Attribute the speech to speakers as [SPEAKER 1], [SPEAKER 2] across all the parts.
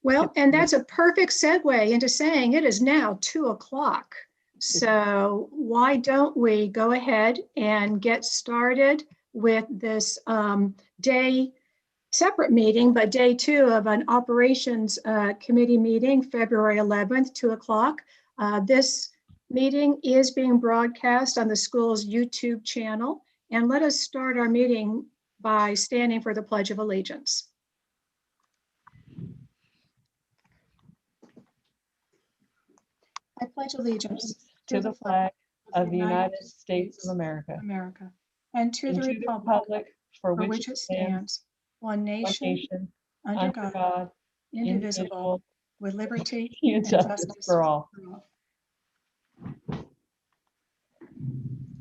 [SPEAKER 1] Well, and that's a perfect segue into saying it is now 2 o'clock. So why don't we go ahead and get started with this separate meeting, but day 2 of an operations committee meeting, February 11th, 2 o'clock. This meeting is being broadcast on the school's YouTube channel. And let us start our meeting by standing for the Pledge of Allegiance. I pledge allegiance
[SPEAKER 2] to the flag of the United States of America,
[SPEAKER 1] and to the republic for which it stands, one nation, under God, indivisible, with liberty
[SPEAKER 2] and justice for all.
[SPEAKER 3] All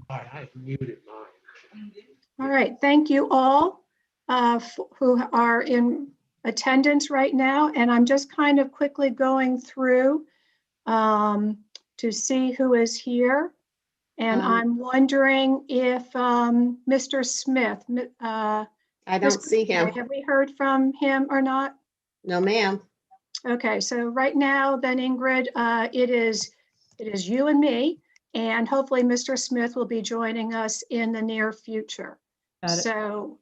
[SPEAKER 3] right, I muted mine.
[SPEAKER 1] All right, thank you all who are in attendance right now. And I'm just kind of quickly going through to see who is here. And I'm wondering if Mr. Smith.
[SPEAKER 4] I don't see him.
[SPEAKER 1] Have we heard from him or not?
[SPEAKER 4] No, ma'am.
[SPEAKER 1] Okay, so right now then, Ingrid, it is you and me, and hopefully Mr. Smith will be joining us in the near future. So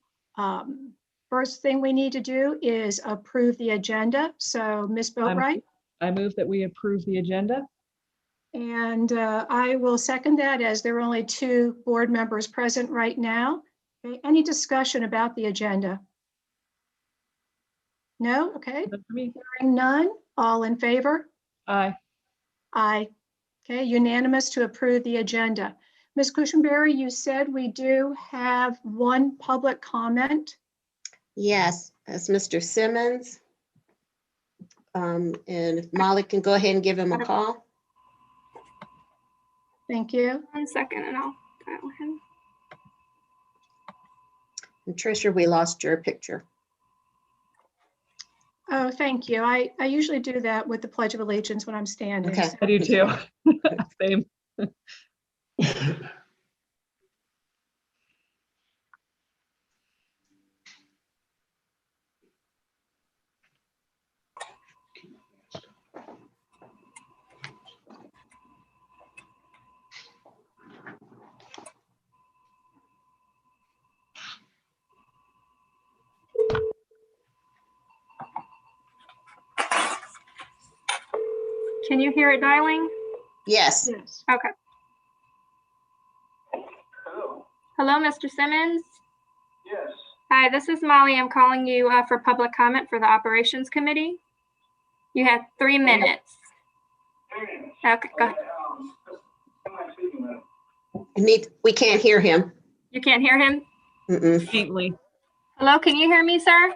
[SPEAKER 1] first thing we need to do is approve the agenda. So Ms. Boatwright?
[SPEAKER 2] I move that we approve the agenda.
[SPEAKER 1] And I will second that, as there are only 2 board members present right now. Okay, any discussion about the agenda? No? Okay. Hearing none. All in favor?
[SPEAKER 2] Aye.
[SPEAKER 1] Aye. Okay, unanimous to approve the agenda. Ms. Cushenberry, you said we do have 1 public comment.
[SPEAKER 4] Yes, that's Mr. Simmons. And if Molly can go ahead and give him a call.
[SPEAKER 1] Thank you.
[SPEAKER 5] 1 second and I'll dial him.
[SPEAKER 4] And Tricia, we lost your picture.
[SPEAKER 1] Oh, thank you. I usually do that with the Pledge of Allegiance when I'm standing.
[SPEAKER 4] Okay.
[SPEAKER 1] So-
[SPEAKER 2] I do too. Same.
[SPEAKER 5] Can you hear it dialing?
[SPEAKER 4] Yes.
[SPEAKER 1] Yes.
[SPEAKER 5] Okay. Hello, Mr. Simmons.
[SPEAKER 6] Yes.
[SPEAKER 5] Hi, this is Molly. I'm calling you for public comment for the operations committee. You have 3 minutes.
[SPEAKER 6] 3 minutes.
[SPEAKER 5] Okay, go ahead.
[SPEAKER 6] Who am I speaking with?
[SPEAKER 4] We can't hear him.
[SPEAKER 5] You can't hear him?
[SPEAKER 4] Mm-mm.
[SPEAKER 2] Faintly.
[SPEAKER 5] Hello, can you hear me, sir?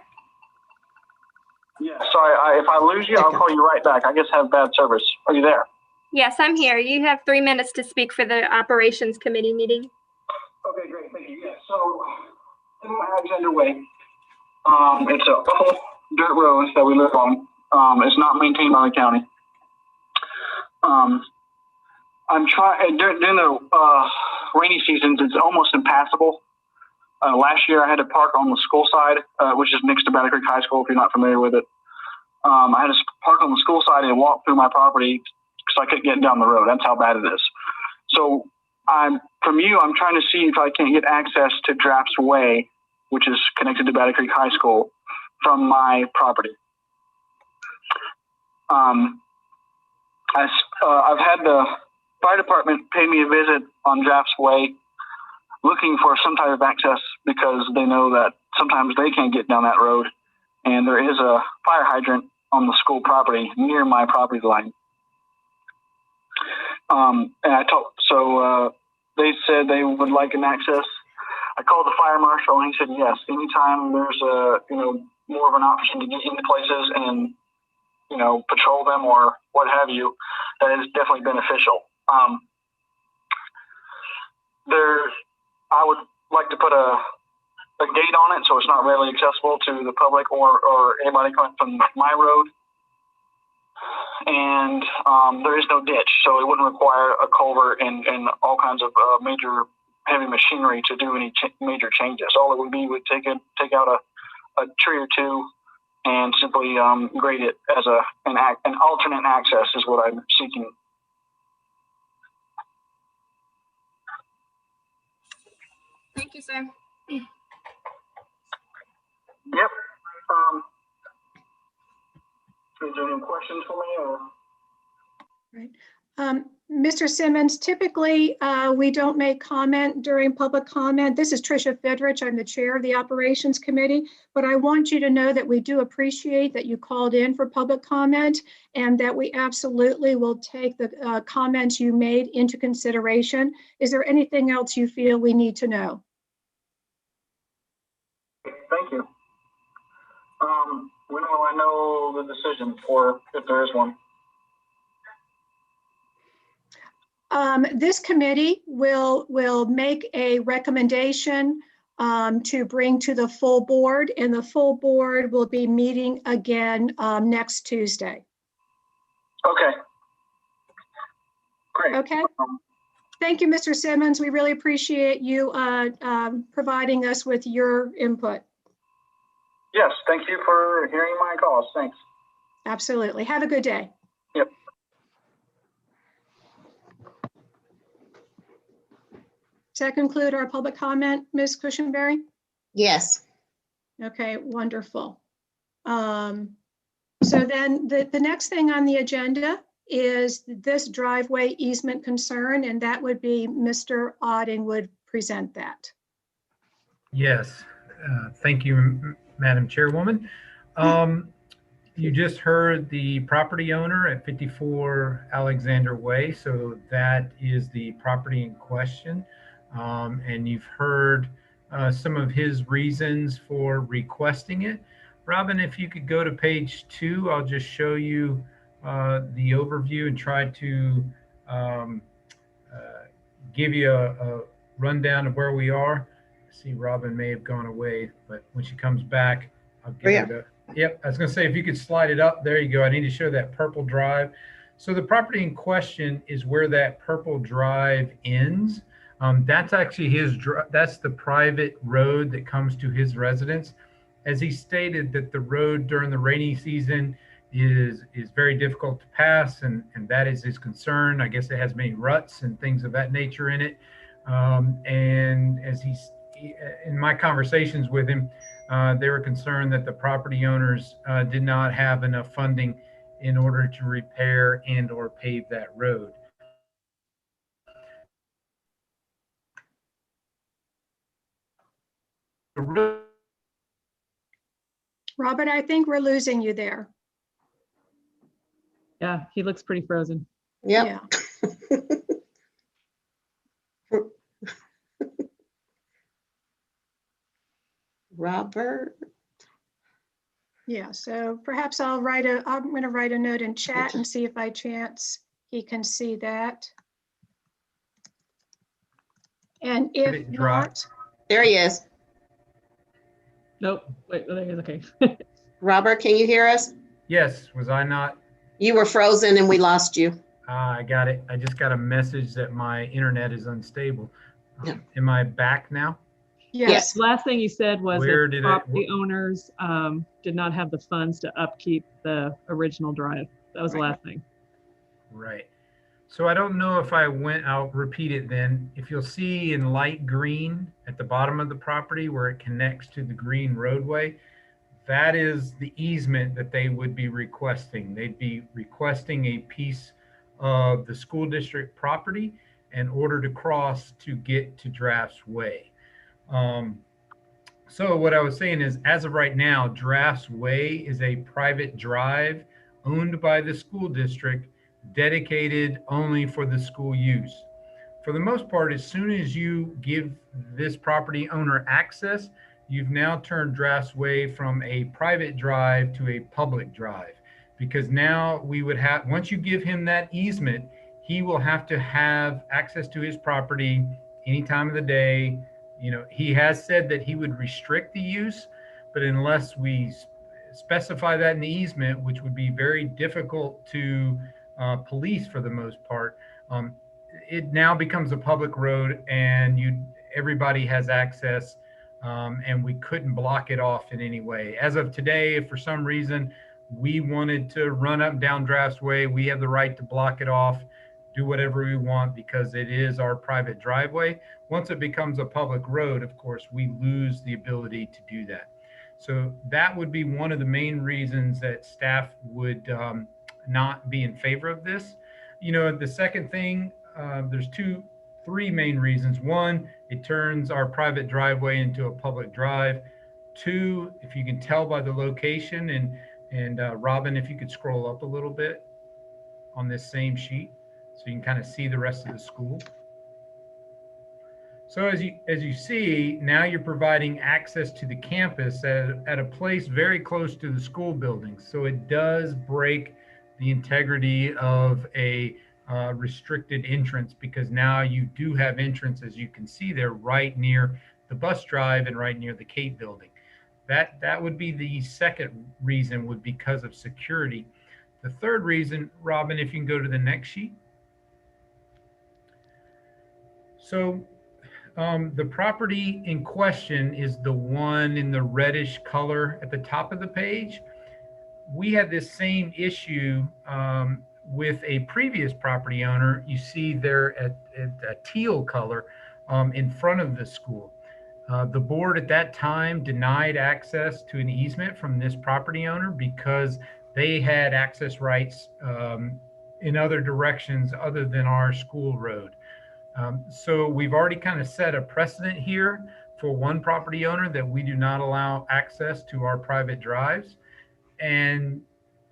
[SPEAKER 6] Yes. Sorry, if I lose you, I'll call you right back. I just have bad service. Are you there?
[SPEAKER 5] Yes, I'm here. You have 3 minutes to speak for the operations committee meeting.
[SPEAKER 6] Okay, great. Thank you. Yes. So, Alexander Way. It's a couple dirt roads that we live on. It's not maintained by the county. I'm trying during the rainy seasons. It's almost impassable. Last year, I had to park on the school side, which is next to Battle Creek High School, if you're not familiar with it. I had to park on the school side and walk through my property because I couldn't get down the road. That's how bad it is. So I'm trying to see if I can get access to Drafts Way, which is connected to Battle Creek High School, from my property. I've had the fire department pay me a visit on Drafts Way, looking for some type of access because they know that sometimes they can't get down that road, and there is a fire hydrant on the school property near my property line. And they said they would like an access. I called the fire marshal and he said yes. Anytime there's more of an option to get into places and patrol them or what have you, that is definitely beneficial. I would like to put a gate on it so it's not readily accessible to the public or anybody coming from my road. And there is no ditch, so it wouldn't require a culvert and all kinds of major heavy machinery to do any major changes. All it would be would take out a tree or two and simply grade it as an alternate access is what I'm seeking.
[SPEAKER 5] Thank you, sir.
[SPEAKER 6] Yep. Is there any questions for me? Or?
[SPEAKER 1] Mr. Simmons, typically we don't make comment during public comment. This is Tricia Fidrich. I'm the chair of the operations committee, but I want you to know that we do appreciate that you called in for public comment and that we absolutely will take the comments you made into consideration. Is there anything else you feel we need to know?
[SPEAKER 6] Thank you. When will I know the decision, or if there is one?
[SPEAKER 1] This committee will make a recommendation to bring to the full board, and the full board will be meeting again next Tuesday.
[SPEAKER 6] Okay. Great.
[SPEAKER 1] Okay. Thank you, Mr. Simmons. We really appreciate you providing us with your input.
[SPEAKER 6] Yes, thank you for hearing my calls. Thanks.
[SPEAKER 1] Absolutely. Have a good day.
[SPEAKER 6] Yep.
[SPEAKER 1] Does that conclude our public comment, Ms. Cushenberry?
[SPEAKER 4] Yes.
[SPEAKER 1] Okay, wonderful. So then the next thing on the agenda is this driveway easement concern, and that would be Mr. Odding would present that.
[SPEAKER 7] Yes, thank you, Madam Chairwoman. You just heard the property owner at 54 Alexander Way, so that is the property in question. And you've heard some of his reasons for requesting it. Robin, if you could go to page 2, I'll just show you the overview and try to give you a rundown of where we are. I see Robin may have gone away, but when she comes back, I'll give her yep, I was going to say, if you could slide it up, there you go. I need to show that purple drive. So the property in question is where that purple drive ends. That's actually that's the private road that comes to his residence. As he stated, that the road during the rainy season is very difficult to pass, and that is his concern. I guess it has many ruts and things of that nature in it. And as in my conversations with him, they were concerned that the property owners did not have enough funding in order to repair and or pave that road.
[SPEAKER 1] Robert, I think we're losing you there.
[SPEAKER 2] Yeah, he looks pretty frozen.
[SPEAKER 4] Yep.
[SPEAKER 1] Yeah.
[SPEAKER 4] Robert.
[SPEAKER 1] Yeah, so perhaps I'm going to write a note in chat and see if by chance he can see that. And if not,
[SPEAKER 4] There he is.
[SPEAKER 2] Nope. Wait, there he is. Okay.
[SPEAKER 4] Robert, can you hear us?
[SPEAKER 7] Yes, was I not?
[SPEAKER 4] You were frozen and we lost you.
[SPEAKER 7] I got it. I just got a message that my internet is unstable.
[SPEAKER 4] Yeah.
[SPEAKER 7] Am I back now?
[SPEAKER 1] yes.
[SPEAKER 2] The last thing you said was
[SPEAKER 7] Where
[SPEAKER 2] that
[SPEAKER 7] did
[SPEAKER 2] property owners did not have the funds to upkeep the original drive. That was the last thing.
[SPEAKER 7] Right. So I don't know if I'll repeat it then. If you'll see in light green at the bottom of the property where it connects to the green roadway, that is the easement that they would be requesting. They'd be requesting a piece of the school district property in order to cross to get to Drafts Way. So what I was saying is, as of right now, Drafts Way is a private drive owned by the school district, dedicated only for the school use. For the most part, as soon as you give this property owner access, you've now turned Drafts Way from a private drive to a public drive, because now we would have, once you give him that easement, he will have to have access to his property any time of the day. You know, he has said that he would restrict the use, but unless we specify that in the easement, which would be very difficult to police for the most part, it now becomes a public road, and everybody has access and we couldn't block it off in any way. As of today, if for some reason we wanted to run up and down Drafts Way, we have the right to block it off, do whatever we want, because it is our private driveway. Once it becomes a public road, of course, we lose the ability to do that. So that would be one of the main reasons that staff would not be in favor of this. You know, the second thing, there's three main reasons. One, it turns our private driveway into a public drive. Two, if you can tell by the location, and Robin, if you could scroll up a little bit on this same sheet so you can kind of see the rest of the school. So as you see, now you're providing access to the campus at a place very close to the school buildings. So it does break the integrity of a restricted entrance, because now you do have entrance, as you can see there, right near the bus drive and right near the Kate building. That would be the second reason, would because of security. The third reason, Robin, if you can go to the next sheet. So the property in question is the one in the reddish color at the top of the page. We had this same issue with a previous property owner. You see there at a teal color in front of the school. The board at that time denied access to an easement from this property owner because they had access rights in other directions other than our school road. So we've already kind of set a precedent here for one property owner that we do not allow access to our private drives. And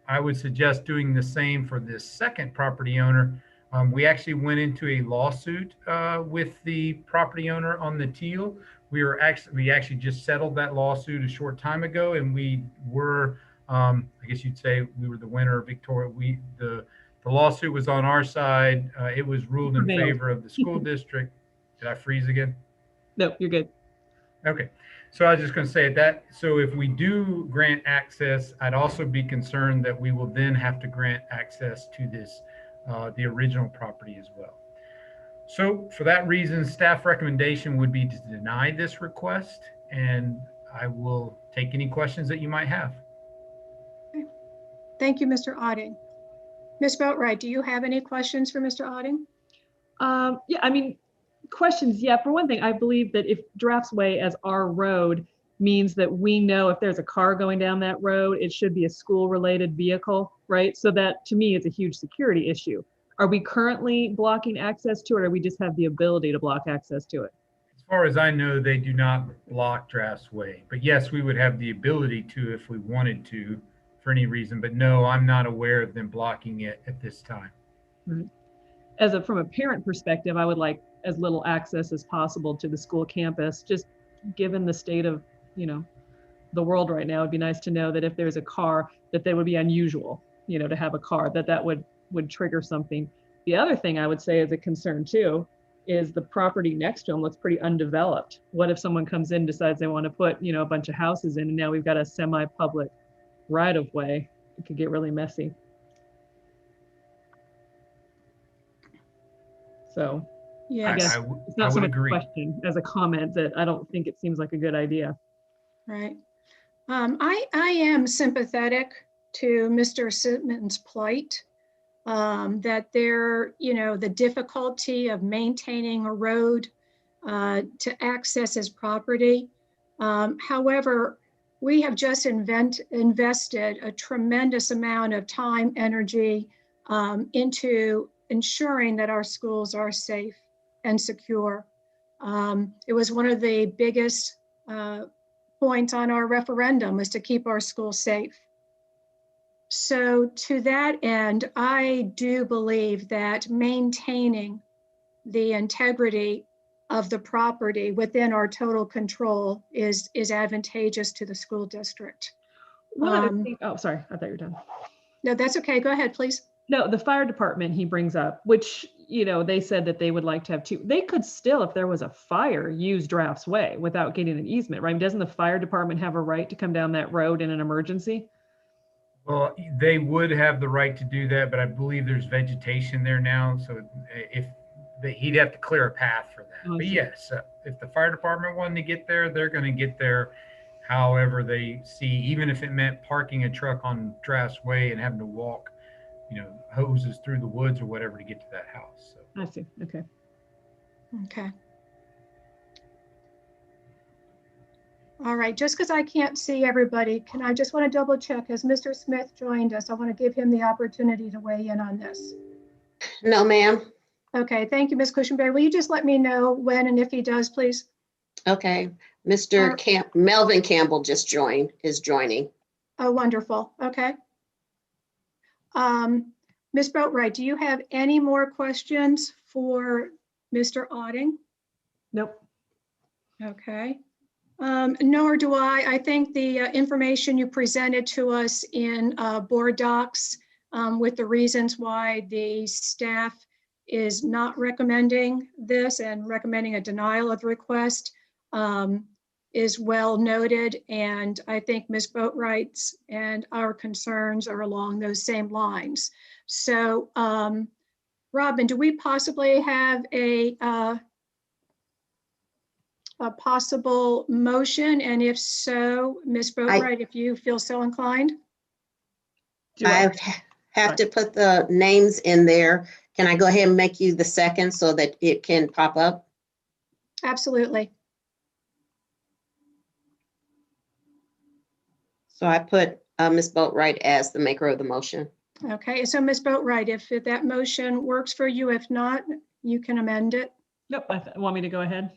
[SPEAKER 7] I would suggest doing the same for this second property owner. We actually went into a lawsuit with the property owner on the teal. We actually just settled that lawsuit a short time ago, and we were, I guess you'd say we were the winner, Victoria. The lawsuit was on our side. It was ruled in favor of the school district. Did I freeze again?
[SPEAKER 2] No, you're good.
[SPEAKER 7] Okay. So I was just going to say that. So if we do grant access, I'd also be concerned that we will then have to grant access to this, the original property as well. So for that reason, staff recommendation would be to deny this request, and I will take any questions that you might have.
[SPEAKER 1] Okay. Thank you, Mr. Otting. Ms. Boatwright, do you have any questions for Mr. Otting?
[SPEAKER 2] Yeah, I mean, questions. Yeah, for one thing, I believe that if Drafts Way as our road means that we know if there's a car going down that road, it should be a school-related vehicle, right? So that, to me, is a huge security issue. Are we currently blocking access to it, or do we just have the ability to block access to it?
[SPEAKER 7] As far as I know, they do not block Drafts Way, but yes, we would have the ability to if we wanted to for any reason, but no, I'm not aware of them blocking it at this time.
[SPEAKER 2] Right. From a parent perspective, I would like as little access as possible to the school campus, just given the state of, you know, the world right now. It'd be nice to know that if there's a car, that they would be unusual, you know, to have a car, that would trigger something. The other thing I would say is a concern too, is the property next to them looks pretty undeveloped. What if someone comes in, decides they want to put, you know, a bunch of houses in, and now we've got a semi-public right of way? It could get really messy. So
[SPEAKER 1] Yeah,
[SPEAKER 2] I guess it's not so much a question as a comment that I don't think it seems like a good idea.
[SPEAKER 1] right. I am sympathetic to Mr. Simmons' plight, that the difficulty of maintaining a road to access his property. However, we have just invested a tremendous amount of time, energy into ensuring that our schools are safe and secure. It was one of the biggest points on our referendum, was to keep our schools safe. So to that end, I do believe that maintaining the integrity of the property within our total control is advantageous to the school district.
[SPEAKER 2] Oh, sorry, I thought you were done.
[SPEAKER 1] No, that's okay. Go ahead, please.
[SPEAKER 2] No, the fire department he brings up, which, you know, they said that they would like to have two. They could still, if there was a fire, use Drafts Way without getting an easement, right? Doesn't the fire department have a right to come down that road in an emergency?
[SPEAKER 7] Well, they would have the right to do that, but I believe there's vegetation there now. So if he'd have to clear a path for that.
[SPEAKER 2] Oh, I
[SPEAKER 7] But
[SPEAKER 2] see.
[SPEAKER 7] yes, if the fire department wanted to get there, they're going to get there however they see, even if it meant parking a truck on Drafts Way and having to walk, hoses through the woods or whatever to get to that house. So.
[SPEAKER 2] I see. Okay.
[SPEAKER 1] Okay. All right, just because I can't see everybody, I just want to double check, has Mr. Smith joined us? I want to give him the opportunity to weigh in on this.
[SPEAKER 4] No, ma'am.
[SPEAKER 1] Okay, thank you, Ms. Cushenberry. Will you just let me know when and if he does, please?
[SPEAKER 4] Okay. Mr. Melvin Campbell is joining.
[SPEAKER 1] Oh, wonderful. Okay. Ms. Boatwright, do you have any more questions for Mr. Otting?
[SPEAKER 2] Nope.
[SPEAKER 1] Okay. Nor do I. I think the information you presented to us in board docs with the reasons why the staff is not recommending this and recommending a denial of the request is well noted. And I think Ms. Boatwright's and our concerns are along those same lines. So Robin, do we possibly have a possible motion? And if so, Ms. Boatwright, if you feel so inclined.
[SPEAKER 4] I have to put the names in there. Can I go ahead and make you the second so that it can pop up?
[SPEAKER 1] Absolutely.
[SPEAKER 4] So I put Ms. Boatwright as the maker of the motion.
[SPEAKER 1] Okay, so Ms. Boatwright, if that motion works for you, if not, you can amend it.
[SPEAKER 2] Nope. Want me to go ahead?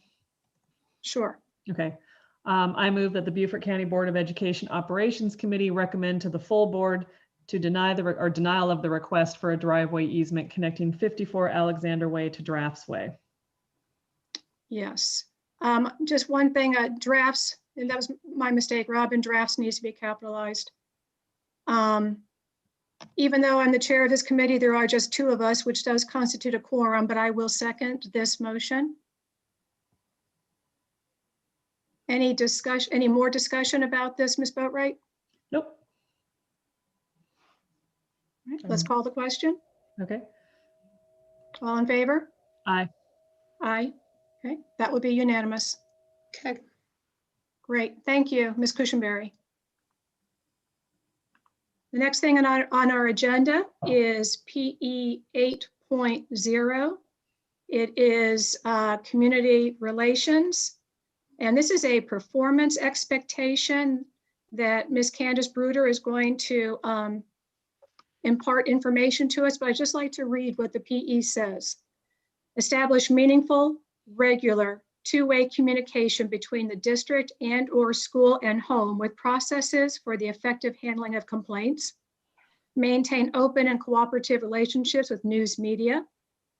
[SPEAKER 1] Sure.
[SPEAKER 2] Okay. I move that the Beaufort County Board of Education Operations Committee recommend to the full board to deny denial of the request for a driveway easement connecting 54 Alexander Way to Drafts Way.
[SPEAKER 1] Yes. Just one thing, drafts, and that was my mistake, Robin, drafts needs to be capitalized. Even though I'm the chair of this committee, there are just two of us, which does constitute a quorum, but I will second this motion. Any more discussion about this, Ms. Boatwright?
[SPEAKER 2] Nope.
[SPEAKER 1] All right, let's call the question.
[SPEAKER 2] Okay.
[SPEAKER 1] All in favor?
[SPEAKER 2] Aye.
[SPEAKER 1] Aye. Okay, that would be unanimous.
[SPEAKER 4] Okay.
[SPEAKER 1] Great, thank you, Ms. Cushenberry. The next thing on our agenda is PE 8.0. It is community relations. And this is a performance expectation that Ms. Candace Bruder is going to impart information to us, but I'd just like to read what the PE says. Establish meaningful, regular, two-way communication between the district and/or school and home with processes for the effective handling of complaints. Maintain open and cooperative relationships with news media.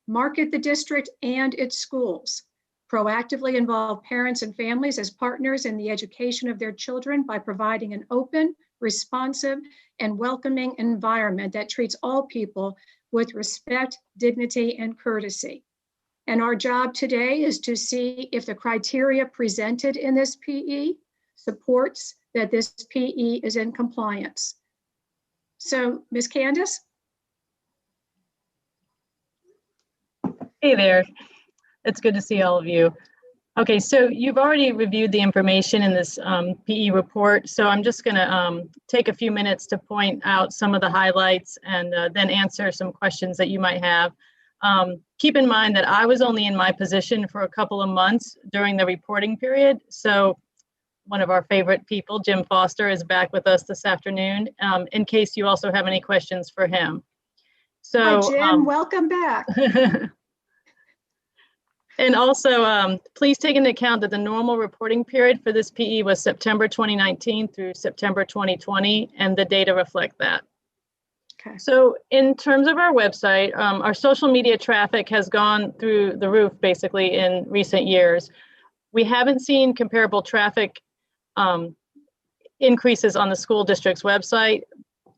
[SPEAKER 1] Market the district and its schools. Proactively involve parents and families as partners in the education of their children by providing an open, responsive, and welcoming environment that treats all people with respect, dignity, and courtesy. And our job today is to see if the criteria presented in this PE supports that this PE is in compliance. So, Ms. Candace?
[SPEAKER 8] Hey there. It's good to see all of you. Okay, so you've already reviewed the information in this PE report, so I'm just going to take a few minutes to point out some of the highlights and then answer some questions that you might have. Keep in mind that I was only in my position for a couple of months during the reporting period, so one of our favorite people, Jim Foster, is back with us this afternoon, in case you also have any questions for him. So,
[SPEAKER 1] hi, Jim, welcome back.
[SPEAKER 8] And also, please take into account that the normal reporting period for this PE was September 2019 through September 2020, and the data reflect that.
[SPEAKER 1] Okay.
[SPEAKER 8] So in terms of our website, our social media traffic has gone through the roof basically in recent years. We haven't seen comparable traffic increases on the school district's website,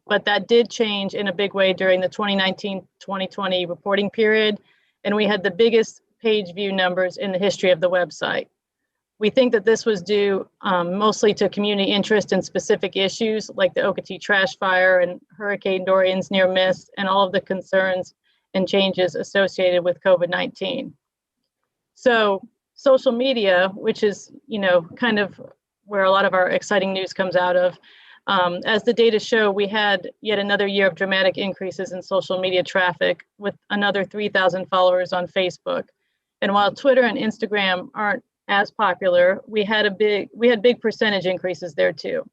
[SPEAKER 8] but that did change in a big way during the 2019-2020 reporting period, and we had the biggest page view numbers in the history of the website. We think that this was due mostly to community interest in specific issues like the Okatee trash fire and Hurricane Dorian's near miss and all of the concerns and changes associated with COVID-19. So social media, which is, kind of where a lot of our exciting news comes out of, as the data show, we had yet another year of dramatic increases in social media traffic with another 3,000 followers on Facebook. And while Twitter and Instagram aren't as popular, we had big percentage increases there too.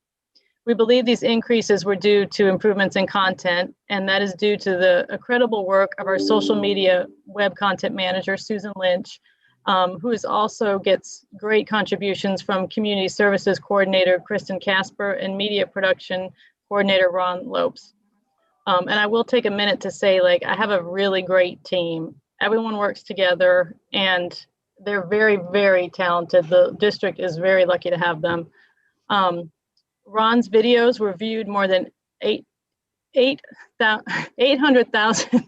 [SPEAKER 8] We believe these increases were due to improvements in content, and that is due to the incredible work of our social media web content manager, Susan Lynch, who also gets great contributions from community services coordinator, Kristen Casper, and media production coordinator, Ron Lopes. And I will take a minute to say, I have a really great team. Everyone works together and they're very, very talented. The district is very lucky to have them. Ron's videos were viewed more than 800,000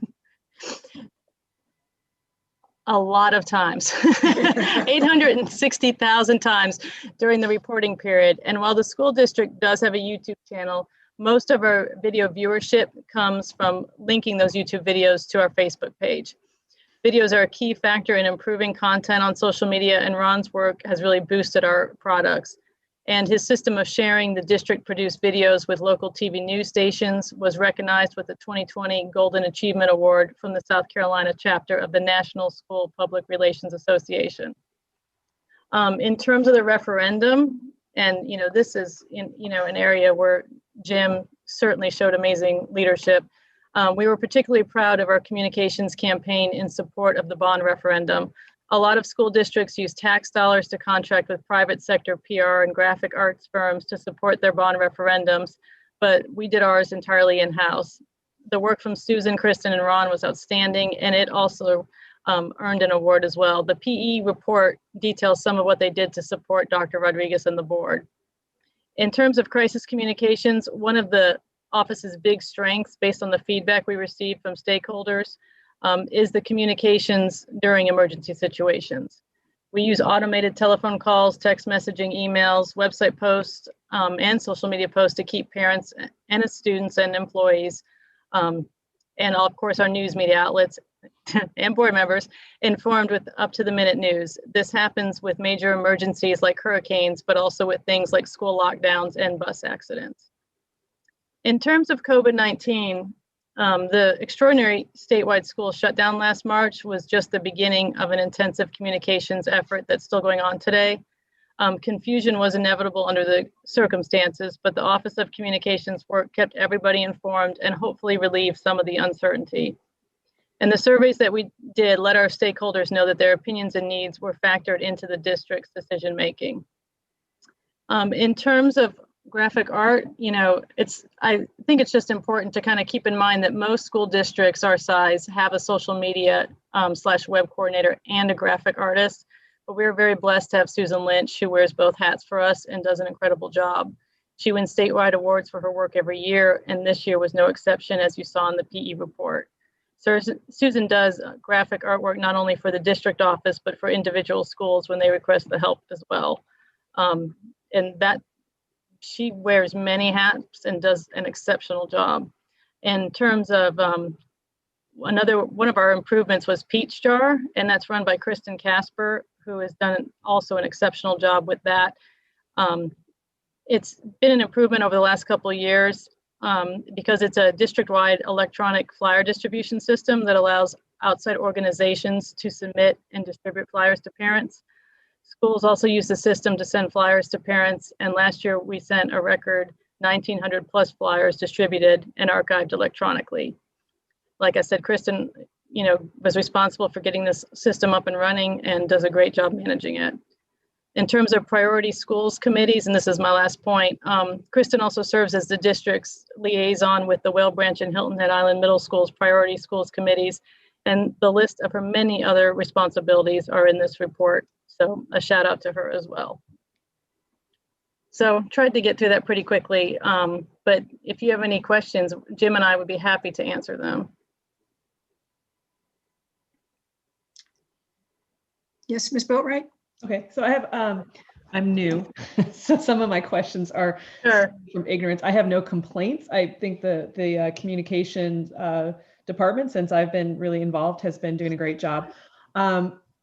[SPEAKER 8] a lot of times, 860,000 times during the reporting period. And while the school district does have a YouTube channel, most of our video viewership comes from linking those YouTube videos to our Facebook page. Videos are a key factor in improving content on social media, and Ron's work has really boosted our products. And his system of sharing the district-produced videos with local TV news stations was recognized with the 2020 Golden Achievement Award from the South Carolina chapter of the National School Public Relations Association. In terms of the referendum, and this is an area where Jim certainly showed amazing leadership. We were particularly proud of our communications campaign in support of the bond referendum. A lot of school districts use tax dollars to contract with private sector PR and graphic arts firms to support their bond referendums, but we did ours entirely in-house. The work from Susan, Kristen, and Ron was outstanding, and it also earned an award as well. The PE report details some of what they did to support Dr. Rodriguez and the board. In terms of crisis communications, one of the office's big strengths, based on the feedback we received from stakeholders, is the communications during emergency situations. We use automated telephone calls, text messaging, emails, website posts, and social media posts to keep parents and students and employees, and of course our news media outlets and board members informed with up-to-the-minute news. This happens with major emergencies like hurricanes, but also with things like school lockdowns and bus accidents. In terms of COVID-19, the extraordinary statewide school shutdown last March was just the beginning of an intensive communications effort that's still going on today. Confusion was inevitable under the circumstances, but the Office of Communications work kept everybody informed and hopefully relieved some of the uncertainty. And the surveys that we did let our stakeholders know that their opinions and needs were factored into the district's decision-making. In terms of graphic art, I think it's just important to kind of keep in mind that most school districts our size have a social media / web coordinator and a graphic artist, but we're very blessed to have Susan Lynch, who wears both hats for us and does an incredible job. She wins statewide awards for her work every year, and this year was no exception, as you saw in the PE report. So Susan does graphic artwork not only for the district office, but for individual schools when they request the help as well. And that she wears many hats and does an exceptional job. In terms of one of our improvements was Peach Jar, and that's run by Kristen Casper, who has done also an exceptional job with that. It's been an improvement over the last couple of years because it's a district-wide electronic flyer distribution system that allows outside organizations to submit and distribute flyers to parents. Schools also use the system to send flyers to parents, and last year we sent a record 1,900 plus flyers distributed and archived electronically. Like I said, Kristen, was responsible for getting this system up and running and does a great job managing it. In terms of priority schools committees, and this is my last point, Kristen also serves as the district's liaison with the Whale Branch and Hilton Head Island Middle School's priority schools committees, and the list of her many other responsibilities are in this report. So a shout out to her as well. So tried to get through that pretty quickly, but if you have any questions, Jim and I would be happy to answer them.
[SPEAKER 1] Yes, Ms. Boatwright?
[SPEAKER 2] Okay, so I have, I'm new, so some of my questions are from ignorance. I have no complaints. I think the communications department, since I've been really involved, has been doing a great job.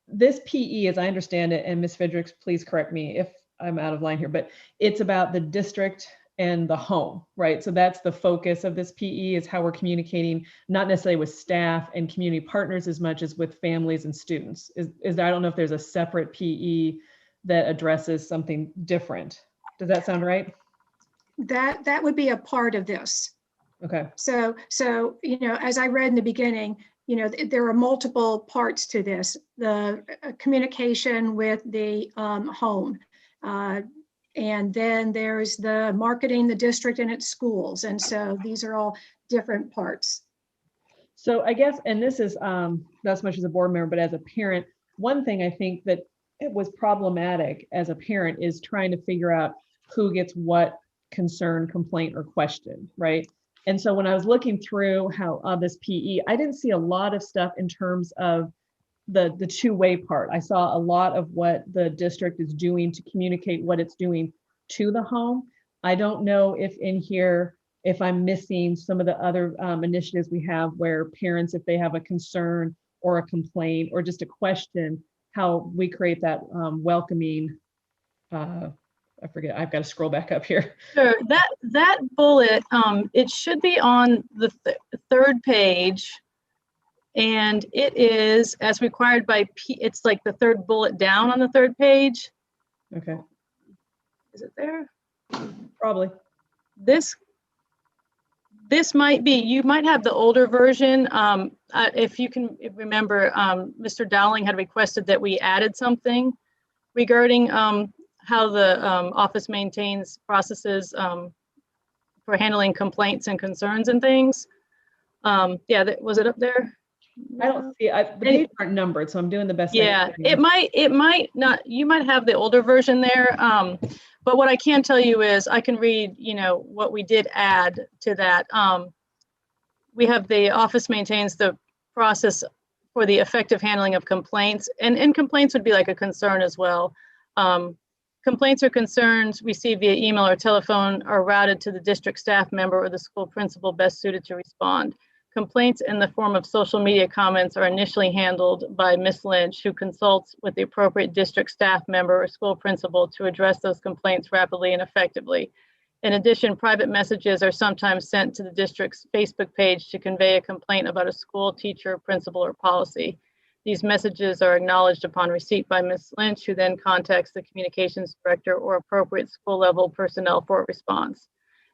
[SPEAKER 2] this PE, as I understand it, and Ms. Fredericks, please correct me if I'm out of line here, but it's about the district and the home, right? So that's the focus of this PE, is how we're communicating, not necessarily with staff and community partners as much as with families and students. Is there, I don't know if there's a separate PE that addresses something different. Does that sound right?
[SPEAKER 1] That would be a part of this.
[SPEAKER 2] Okay.
[SPEAKER 1] So, you know, as I read in the beginning, you know, there are multiple parts to this. The communication with the home. And then there's the marketing the district and its schools. And so these are all different parts.
[SPEAKER 2] So I guess, and this is not as much as a board member, but as a parent, one thing I think that it was problematic as a parent is trying to figure out who gets what concern, complaint, or question, right? And so when I was looking through how this PE, I didn't see a lot of stuff in terms of the two-way part. I saw a lot of what the district is doing to communicate what it's doing to the home. I don't know if in here, if I'm missing some of the other initiatives we have where parents, if they have a concern or a complaint or just a question, how we create that welcoming, I forget, I've got to scroll back up here.
[SPEAKER 8] Sure, that bullet, it should be on the third page. And it is as required by it's like the third bullet down on the third page.
[SPEAKER 2] Okay.
[SPEAKER 8] Is it there?
[SPEAKER 2] Probably.
[SPEAKER 8] This might be, you might have the older version. If you can remember, Mr. Dowling had requested that we added something regarding how the office maintains processes for handling complaints and concerns and things. Yeah, was it up there?
[SPEAKER 2] I don't see, the pages aren't numbered, so I'm doing the best I
[SPEAKER 8] Yeah,
[SPEAKER 2] can.
[SPEAKER 8] it might not, you might have the older version there. But what I can tell you is I can read, you know, what we did add to that. We have the office maintains the process for the effective handling of complaints, and complaints would be like a concern as well. Complaints or concerns received via email or telephone are routed to the district staff member or the school principal best suited to respond. Complaints in the form of social media comments are initially handled by Ms. Lynch, who consults with the appropriate district staff member or school principal to address those complaints rapidly and effectively. In addition, private messages are sometimes sent to the district's Facebook page to convey a complaint about a school, teacher, principal, or policy. These messages are acknowledged upon receipt by Ms. Lynch, who then contacts the communications director or appropriate school level personnel for a response.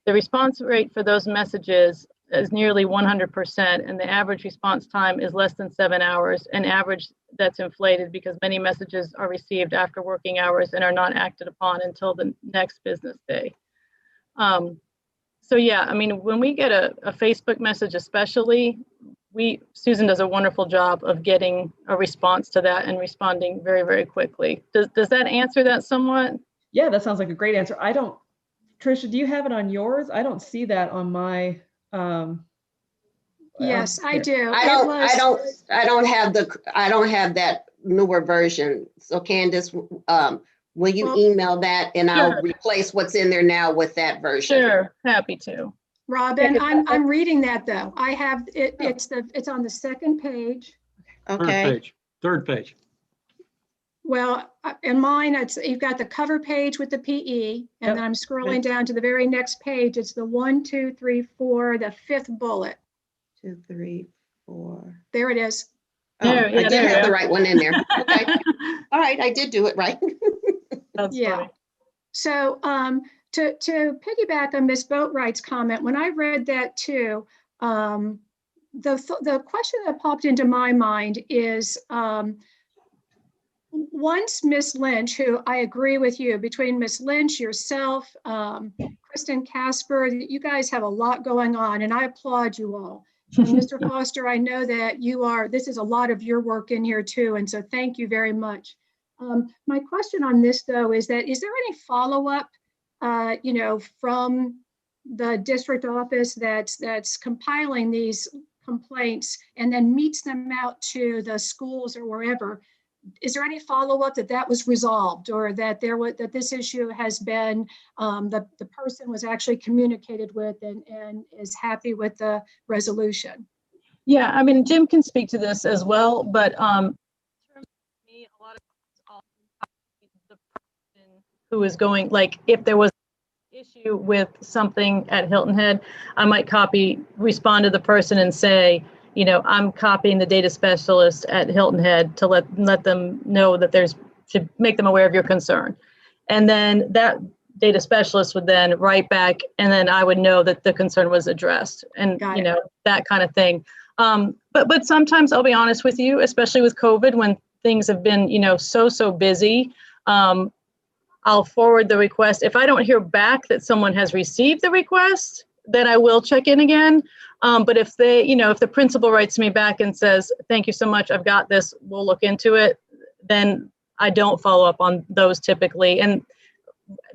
[SPEAKER 8] The response rate for those messages is nearly 100%, and the average response time is less than 7 hours, an average that's inflated because many messages are received after working hours and are not acted upon until the next business day. So yeah, I mean, when we get a Facebook message especially, Susan does a wonderful job of getting a response to that and responding very, very quickly. Does that answer that somewhat?
[SPEAKER 2] Yeah, that sounds like a great answer. Tricia, do you have it on yours? I don't see that on my,
[SPEAKER 1] Yes, I do.
[SPEAKER 4] I don't have that newer version. So Candace, will you email that and I'll replace what's in there now with that version?
[SPEAKER 8] Sure, happy to.
[SPEAKER 1] Robin, I'm reading that though. I have it. It's on the second page.
[SPEAKER 4] Okay.
[SPEAKER 3] Third page.
[SPEAKER 1] Well, in mine, you've got the cover page with the PE, and then I'm scrolling down to the very next page. It's the 1, 2, 3, 4, the fifth bullet.
[SPEAKER 4] 2, 3, 4.
[SPEAKER 1] There it is.
[SPEAKER 4] Oh, I did have the right one in there. Okay. All right, I did do it right.
[SPEAKER 8] That's funny.
[SPEAKER 1] So to piggyback on Ms. Boatwright's comment, when I read that too, the question that popped into my mind is, once Ms. Lynch, who I agree with you, between Ms. Lynch, yourself, Kristen Casper, you guys have a lot going on, and I applaud you all. And Mr. Foster, I know that this is a lot of your work in here too, and so thank you very much. My question on this though is there any follow-up, from the district office that's compiling these complaints and then meets them out to the schools or wherever? Is there any follow-up that was resolved, or that this issue has been, the person was actually communicated with and is happy with the resolution?
[SPEAKER 8] Yeah, I mean, Jim can speak to this as well, but in terms of me, who is going, like if there was an issue with something at Hilton Head, I might respond to the person and say, you know, I'm copying the data specialist at Hilton Head to let them know that should make them aware of your concern. And then that data specialist would then write back, and then I would know that the concern was addressed, and you know, that kind of thing. But sometimes I'll be honest with you, especially with COVID, when things have been, you know, so busy, I'll forward the request. If I don't hear back that someone has received the request, then I will check in again. But if if the principal writes me back and says, thank you so much, I've got this, we'll look into it, then I don't follow up on those typically. And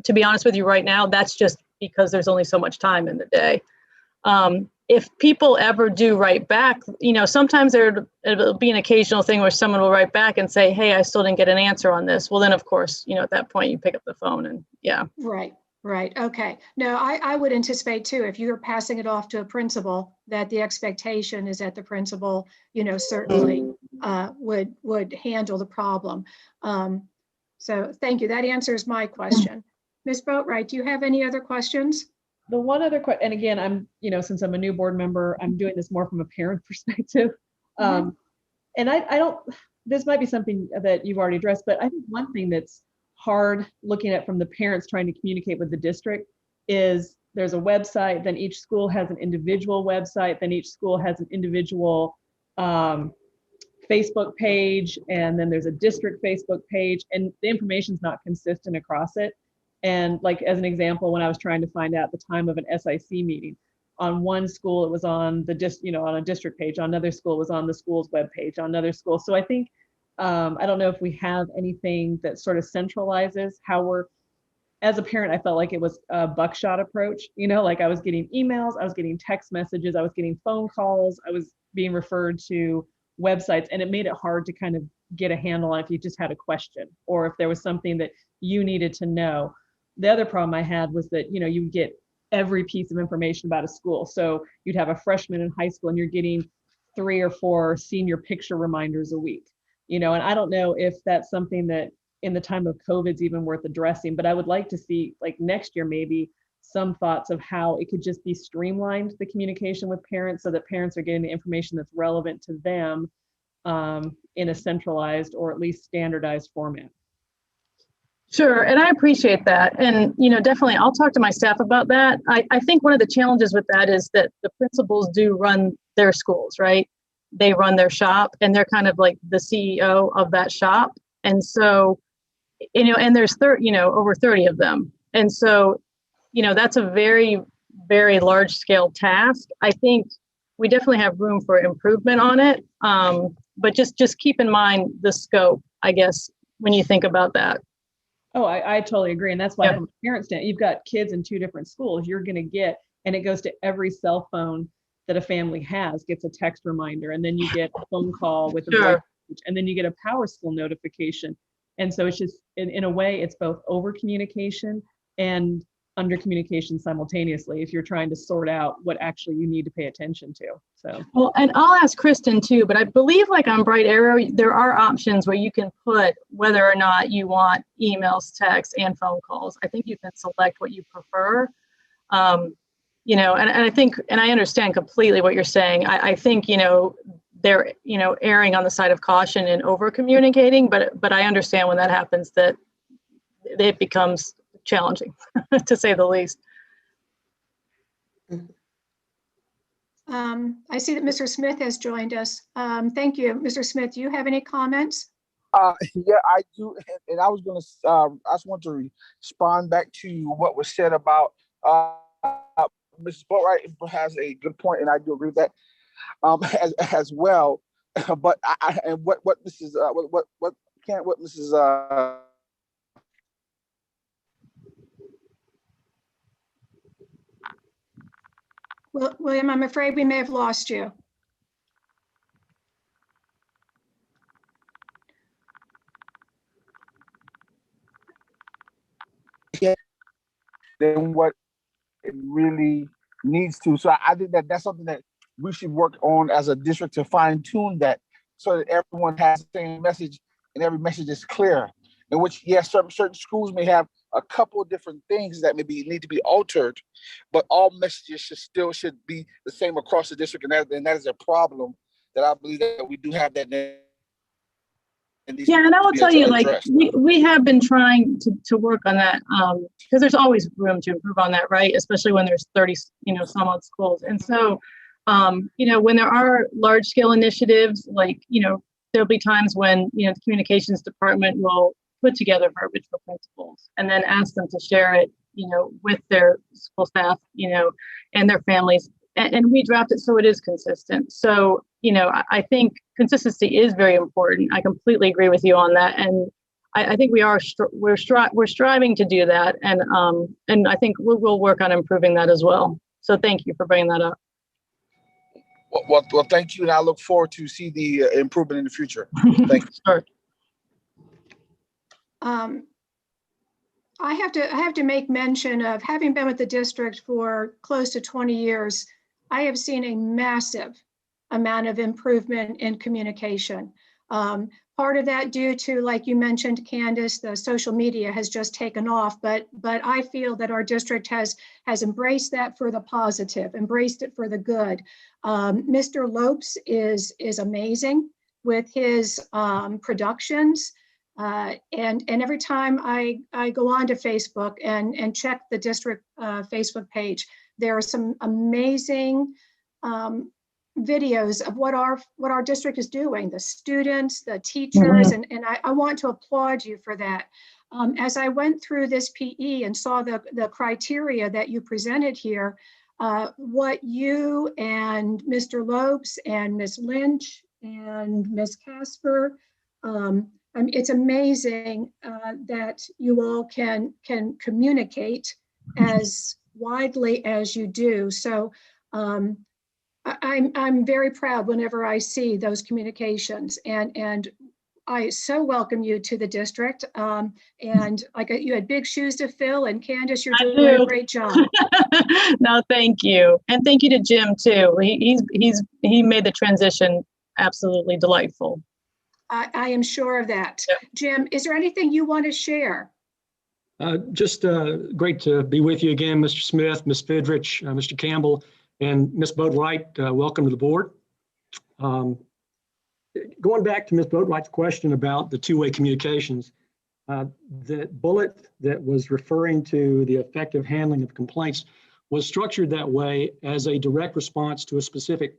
[SPEAKER 8] to be honest with you right now, that's just because there's only so much time in the day. If people ever do write back, you know, sometimes it'll be an occasional thing where someone will write back and say, hey, I still didn't get an answer on this. Well, then of course, you know, at that point you pick up the phone and yeah.
[SPEAKER 1] Right. Okay. No, I would anticipate too, if you're passing it off to a principal, that the expectation is that the principal, you know, certainly would handle the problem. So thank you. That answers my question. Ms. Boatwright, do you have any other questions?
[SPEAKER 2] The one other question, and again, I'm, you know, since I'm a new board member, I'm doing this more from a parent perspective. And I don't, this might be something that you've already addressed, but I think one thing that's hard looking at from the parents trying to communicate with the district is there's a website, then each school has an individual website, then each school has an individual Facebook page, and then there's a district Facebook page, and the information's not consistent across it. And like, as an example, when I was trying to find out the time of an SIC meeting, on one school, it was on on a district page, on another school, it was on the school's webpage, on another school. So I think, I don't know if we have anything that sort of centralizes how as a parent, I felt like it was a buckshot approach, you know, like I was getting emails, I was getting text messages, I was getting phone calls, I was being referred to websites, and it made it hard to kind of get a handle on if you just had a question or if there was something that you needed to know. The other problem I had was that, you know, you get every piece of information about a school. So you'd have a freshman in high school and you're getting 3 or 4 senior picture reminders a week, you know, and I don't know if that's something that in the time of COVID is even worth addressing, but I would like to see, like next year, maybe some thoughts of how it could just be streamlined, the communication with parents, so that parents are getting the information that's relevant to them in a centralized or at least standardized format.
[SPEAKER 8] Sure, and I appreciate that. And, you know, definitely I'll talk to my staff about that. I think one of the challenges with that is that the principals do run their schools, right? They run their shop and they're kind of like the CEO of that shop. And so, you know, and there's over 30 of them. And so, you know, that's a very, very large scale task. I think we definitely have room for improvement on it. But just keep in mind the scope, I guess, when you think about that.
[SPEAKER 2] Oh, I totally agree. And that's why from a parent standpoint, you've got kids in 2 different schools, you're going to get, and it goes to every cell phone that a family has, gets a text reminder, and then you get a phone call with a voice message, and then you get a Power School notification. And so it's just, in a way, it's both over communication and under communication simultaneously if you're trying to sort out what actually you need to pay attention to. So
[SPEAKER 8] well, and I'll ask Kristen too, but I believe like on Bright Arrow there are options where you can put whether or not you want emails, texts, and phone calls. I think you can select what you prefer. You know, and I think, and I understand completely what you're saying. I think, you know, they're, you know, erring on the side of caution and over communicating, but I understand when that happens that it becomes challenging to say the least.
[SPEAKER 1] I see that Mr. Smith has joined us. Thank you. Mr. Smith, do you have any comments?
[SPEAKER 9] Yeah, I do. And I was going to, I just want to respond back to what was said about Mrs. Boatwright has a good point, and I do agree with that as well. But and what Mrs. what Mrs.
[SPEAKER 1] Well, William, I'm afraid we may have lost you.
[SPEAKER 9] Than what it really needs to. So I think that's something that we should work on as a district to fine tune that, so that everyone has the same message and every message is clear. In which, yes, certain schools may have a couple of different things that maybe need to be altered, but all messages should be the same across the district, and that is a problem that I believe that we do have that.
[SPEAKER 8] Yeah, and I will tell you, like, we have been trying to work on that, because there's always room to improve on that, right? Especially when there's 30, some odd schools. And so, when there are large scale initiatives, like, there'll be times when, the communications department will put together verbiage for principals and then ask them to share it, with their school staff, and their families. And we draft it so it is consistent. So, I think consistency is very important. I completely agree with you on that. And I think we're striving to do that. And I think we'll work on improving that as well. So thank you for bringing that up.
[SPEAKER 9] Well, thank you. And I look forward to see the improvement in the future. Thank you.
[SPEAKER 8] Sure.
[SPEAKER 1] I have to make mention of having been with the district for close to 20 years. I have seen a massive amount of improvement in communication. Part of that due to, like you mentioned, Candace, the social media has just taken off, but I feel that our district has embraced that for the positive, embraced it for the good. Mr. Lopes is amazing with his productions. And every time I go on to Facebook and check the district Facebook page, there are some amazing videos of what our district is doing, the students, the teachers, and I want to applaud you for that. As I went through this PE and saw the criteria that you presented here, what you and Mr. Lopes and Ms. Lynch and Ms. Casper, it's amazing that you all can communicate as widely as you do. So I'm very proud whenever I see those communications, and I so welcome you to the district. And like you had big shoes to fill, and Candace, you're doing a great job.
[SPEAKER 8] No, thank you, and thank you to Jim too. He made the transition absolutely delightful.
[SPEAKER 1] I am sure of that. Yep. Jim, is there anything you want to share?
[SPEAKER 10] Just great to be with you again, Mr. Smith, Ms. Fidrich, Mr. Campbell, and Ms. Boatwright. Welcome to the board. Going back to Ms. Boatwright's question about the two-way communications, the bullet that was referring to the effective handling of complaints was structured that way as a direct response to a specific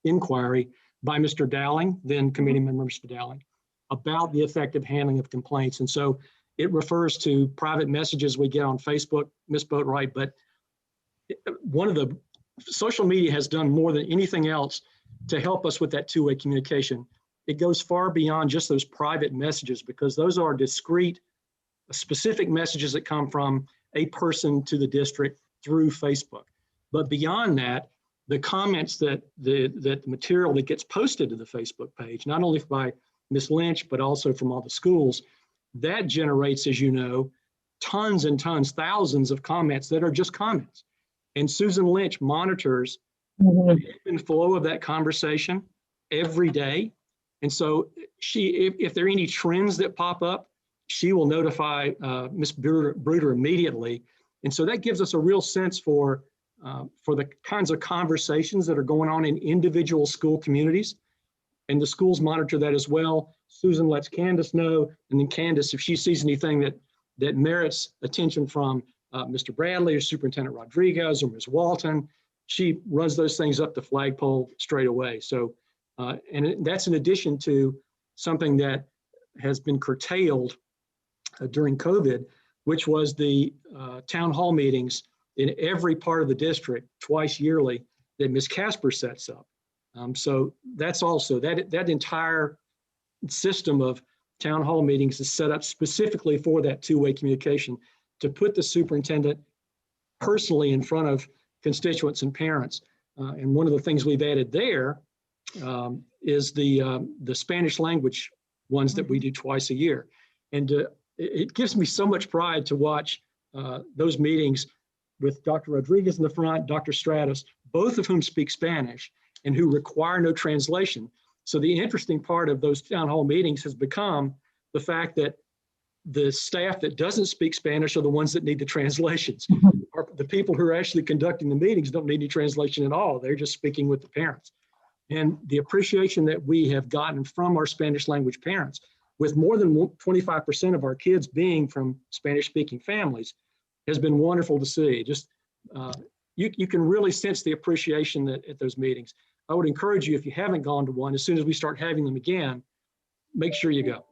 [SPEAKER 10] inquiry by Mr. Dowling, then committee member Mr. Dowling, about the effective handling of complaints. And so it refers to private messages we get on Facebook, Ms. Boatwright, but one of the social media has done more than anything else to help us with that two-way communication. It goes far beyond just those private messages, because those are discrete, specific messages that come from a person to the district through Facebook. But beyond that, the comments that the material that gets posted to the Facebook page, not only by Ms. Lynch, but also from all the schools, that generates, as you know, tons and tons, thousands of comments that are just comments. And Susan Lynch monitors the ebb and flow of that conversation every day. And so if there are any trends that pop up, she will notify Ms. Bruder immediately. And so that gives us a real sense for the kinds of conversations that are going on in individual school communities. And the schools monitor that as well. Susan lets Candace know, and then Candace, if she sees anything that merits attention from Mr. Bradley or Superintendent Rodriguez or Ms. Walton, she runs those things up the flagpole straight away. So, and that's in addition to something that has been curtailed during COVID, which was the town hall meetings in every part of the district twice yearly that Ms. Casper sets up. So that's also, that entire system of town hall meetings is set up specifically for that two-way communication, to put the superintendent personally in front of constituents and parents. And one of the things we've added there is the Spanish language ones that we do twice a year. And it gives me so much pride to watch those meetings with Dr. Rodriguez in the front, Dr. Stratus, both of whom speak Spanish and who require no translation. So the interesting part of those town hall meetings has become the fact that the staff that doesn't speak Spanish are the ones that need the translations. The people who are actually conducting the meetings don't need any translation at all. They're just speaking with the parents. And the appreciation that we have gotten from our Spanish language parents, with more than 25% of our kids being from Spanish speaking families, has been wonderful to see. Just you can really sense the appreciation at those meetings. I would encourage you, if you haven't gone to one, as soon as we start having them again, make sure you go.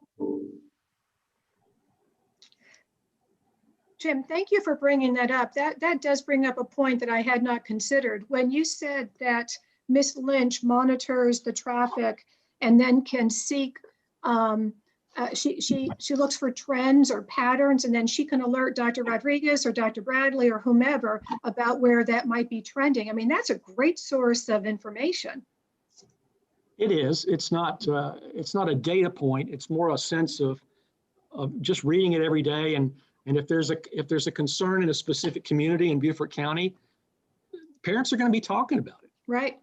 [SPEAKER 1] Jim, thank you for bringing that up. That does bring up a point that I had not considered. When you said that Ms. Lynch monitors the traffic and then can seek, she looks for trends or patterns, and then she can alert Dr. Rodriguez or Dr. Bradley or whomever about where that might be trending. I mean, that's a great source of information.
[SPEAKER 10] It is. It's not a data point. It's more a sense of just reading it every day. And if there's a concern in a specific community in Beaufort County, parents are going to be talking about it.
[SPEAKER 1] Right.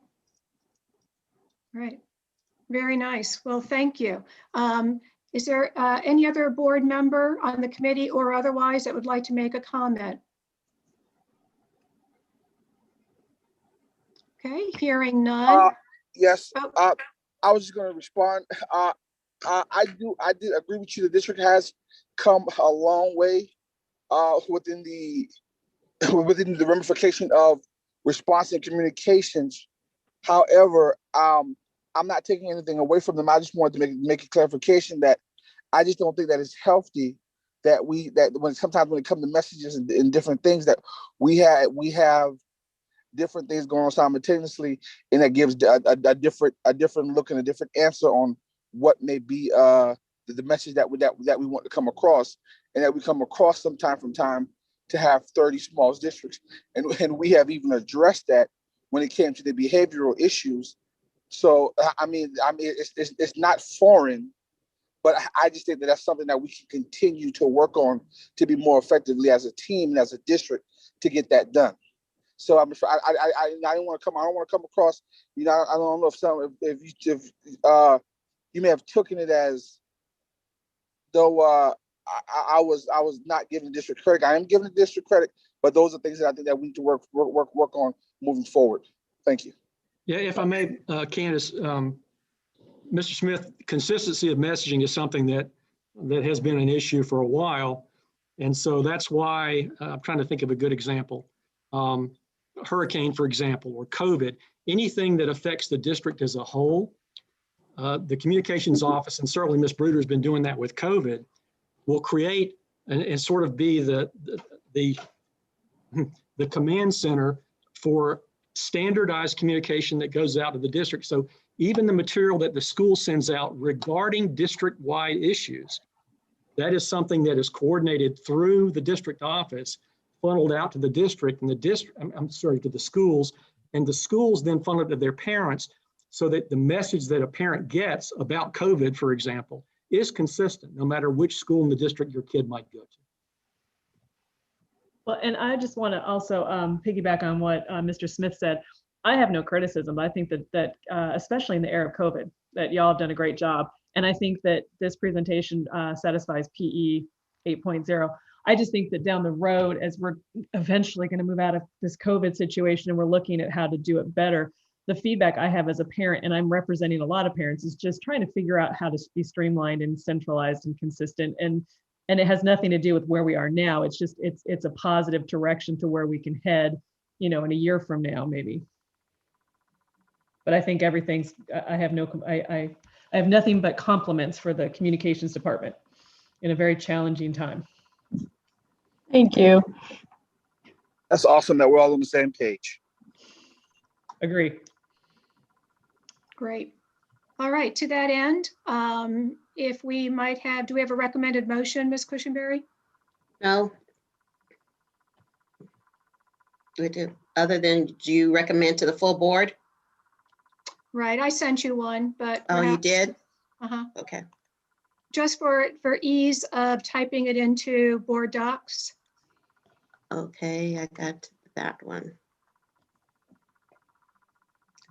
[SPEAKER 1] Right. Very nice. Well, thank you. Is there any other board member on the committee or otherwise that would like to make a comment? Okay, hearing none.
[SPEAKER 9] Yes,
[SPEAKER 1] Oh.
[SPEAKER 9] I was just going to respond. I did agree with you. The district has come a long way within the ramification of response and communications. However, I'm not taking anything away from them. I just wanted to make a clarification that I just don't think that it's healthy that when it comes to messages and different things, that we have different things going on simultaneously, and that gives a different look and a different answer on what may be the message that we want to come across, and that we come across from time to have 30 small districts, and we have even addressed that when it came to the behavioral issues. So I mean, it's not foreign, but I just think that that's something that we can continue to work on to be more effectively as a team and as a district to get that done. So I don't want to come across, I don't know if you may have taken it as though I was not giving the district credit. I am giving the district credit, but those are things that I think that we need to work on moving forward. Thank you.
[SPEAKER 10] Yeah, if I may, Candace, Mr. Smith, consistency of messaging is something that has been an issue for a while. And so that's why I'm trying to think of a good example. Hurricane, for example, or COVID, anything that affects the district as a whole, the communications office, and certainly Ms. Bruder has been doing that with COVID, will create and sort of be the command center for standardized communication that goes out to the district. So even the material that the school sends out regarding district-wide issues, that is something that is coordinated through the district office, funneled out to the district, and to the schools, and the schools then funnel it to their parents, so that the message that a parent gets about COVID, for example, is consistent, no matter which school in the district your kid might go to.
[SPEAKER 2] Well, and I just want to also piggyback on what Mr. Smith said. I have no criticism. I think that especially in the era of COVID, that y'all have done a great job. And I think that this presentation satisfies PE 8.0. I just think that down the road, as we're eventually going to move out of this COVID situation and we're looking at how to do it better, the feedback I have as a parent, and I'm representing a lot of parents, is just trying to figure out how to be streamlined and centralized and consistent. And it has nothing to do with where we are now. It's just, it's a positive direction to where we can head, in a year from now, maybe. But I think everything's, I have nothing but compliments for the communications department in a very challenging time.
[SPEAKER 8] Thank you.
[SPEAKER 9] That's awesome that we're all on the same page.
[SPEAKER 2] Agree.
[SPEAKER 1] Great. All right, to that end, if we might have, do we have a recommended motion, Ms. Cushenberry?
[SPEAKER 4] No. We do. Other than, do you recommend to the full board?
[SPEAKER 1] Right, I sent you one, but.
[SPEAKER 4] Oh, you did?
[SPEAKER 1] Uh-huh.
[SPEAKER 4] Okay.
[SPEAKER 1] Just for ease of typing it into board docs.
[SPEAKER 4] Okay, I got that one.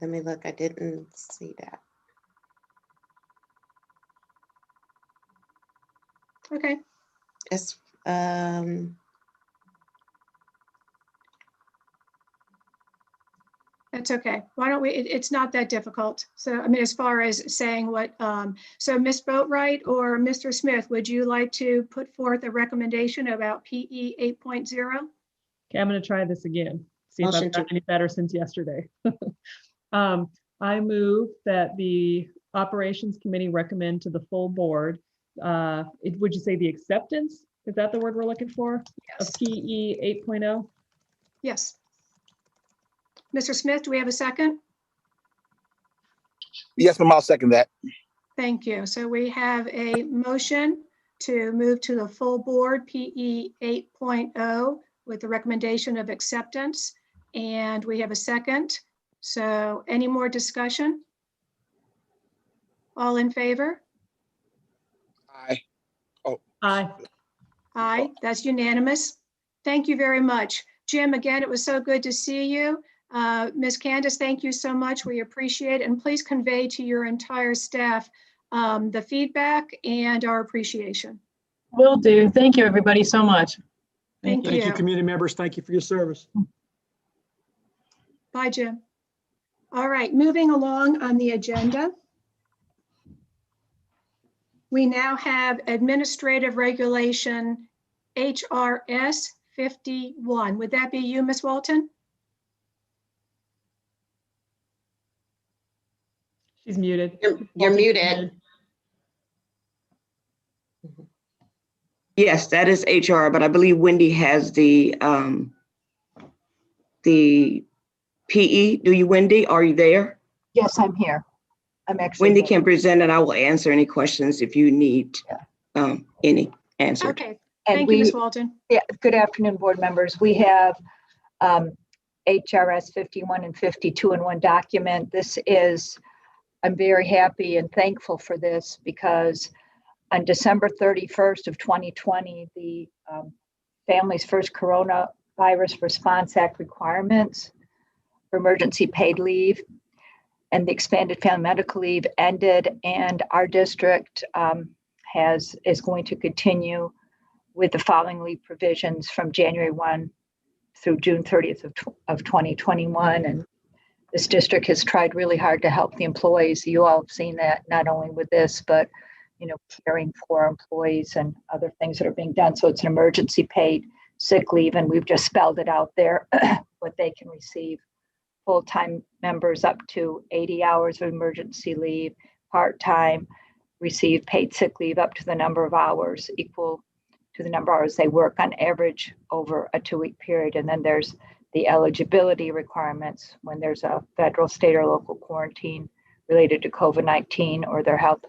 [SPEAKER 4] Let me look, I didn't see that.
[SPEAKER 1] Okay.
[SPEAKER 4] It's,
[SPEAKER 1] That's okay. Why don't we, it's not that difficult. So, I mean, as far as saying what, so Ms. Boatright or Mr. Smith, would you like to put forth a recommendation about PE 8.0?
[SPEAKER 2] Okay, I'm going to try this again. See if
[SPEAKER 4] Motion
[SPEAKER 2] I've gotten
[SPEAKER 4] to-
[SPEAKER 2] any better since yesterday. I move that the Operations Committee recommend to the full board, would you say the acceptance? Is that the word we're looking for? Of PE 8.0?
[SPEAKER 1] Yes. Mr. Smith, do we have a second?
[SPEAKER 9] Yes, ma'am, I'll second that.
[SPEAKER 1] Thank you. So we have a motion to move to the full board PE 8.0 with the recommendation of acceptance. And we have a second. So any more discussion? All in favor?
[SPEAKER 9] Aye.
[SPEAKER 2] Aye.
[SPEAKER 1] Aye, that's unanimous. Thank you very much. Jim, again, it was so good to see you. Ms. Candace, thank you so much. We appreciate it. And please convey to your entire staff the feedback and our appreciation.
[SPEAKER 8] Will do. Thank you, everybody, so much.
[SPEAKER 1] Thank
[SPEAKER 10] Thank you,
[SPEAKER 1] you.
[SPEAKER 10] community members. Thank you for your service.
[SPEAKER 1] Bye, Jim. All right, moving along on the agenda. We now have Administrative Regulation HRS 51. Would that be you, Ms. Walton?
[SPEAKER 2] She's muted.
[SPEAKER 4] You're muted.
[SPEAKER 11] Yes, that is HR, but I believe Wendy has the PE. Do you, Wendy? Are you there?
[SPEAKER 12] Yes, I'm here. I'm actually.
[SPEAKER 11] Wendy
[SPEAKER 12] here.
[SPEAKER 11] can present and I will answer any questions if you need any answered.
[SPEAKER 1] Okay,
[SPEAKER 12] And
[SPEAKER 1] thank you, Ms. Walton.
[SPEAKER 12] Yeah, good afternoon, board members. We have HRS 51 and 52 in one document. This is, I'm very happy and thankful for this because on December 31st of 2020, the Families First Coronavirus Response Act requirements for emergency paid leave and the expanded family medical leave ended, and our district is going to continue with the following leave provisions from January 1 through June 30th of 2021. And this district has tried really hard to help the employees. You all have seen that not only with this, but caring for employees and other things that are being done. So it's an emergency paid sick leave, and we've just spelled it out there what they can receive. Full-time members up to 80 hours of emergency leave, part-time receive paid sick leave up to the number of hours equal to the number of hours they work on average over a 2-week period. And then there's the eligibility requirements when there's a federal, state, or local quarantine related to COVID-19 or their health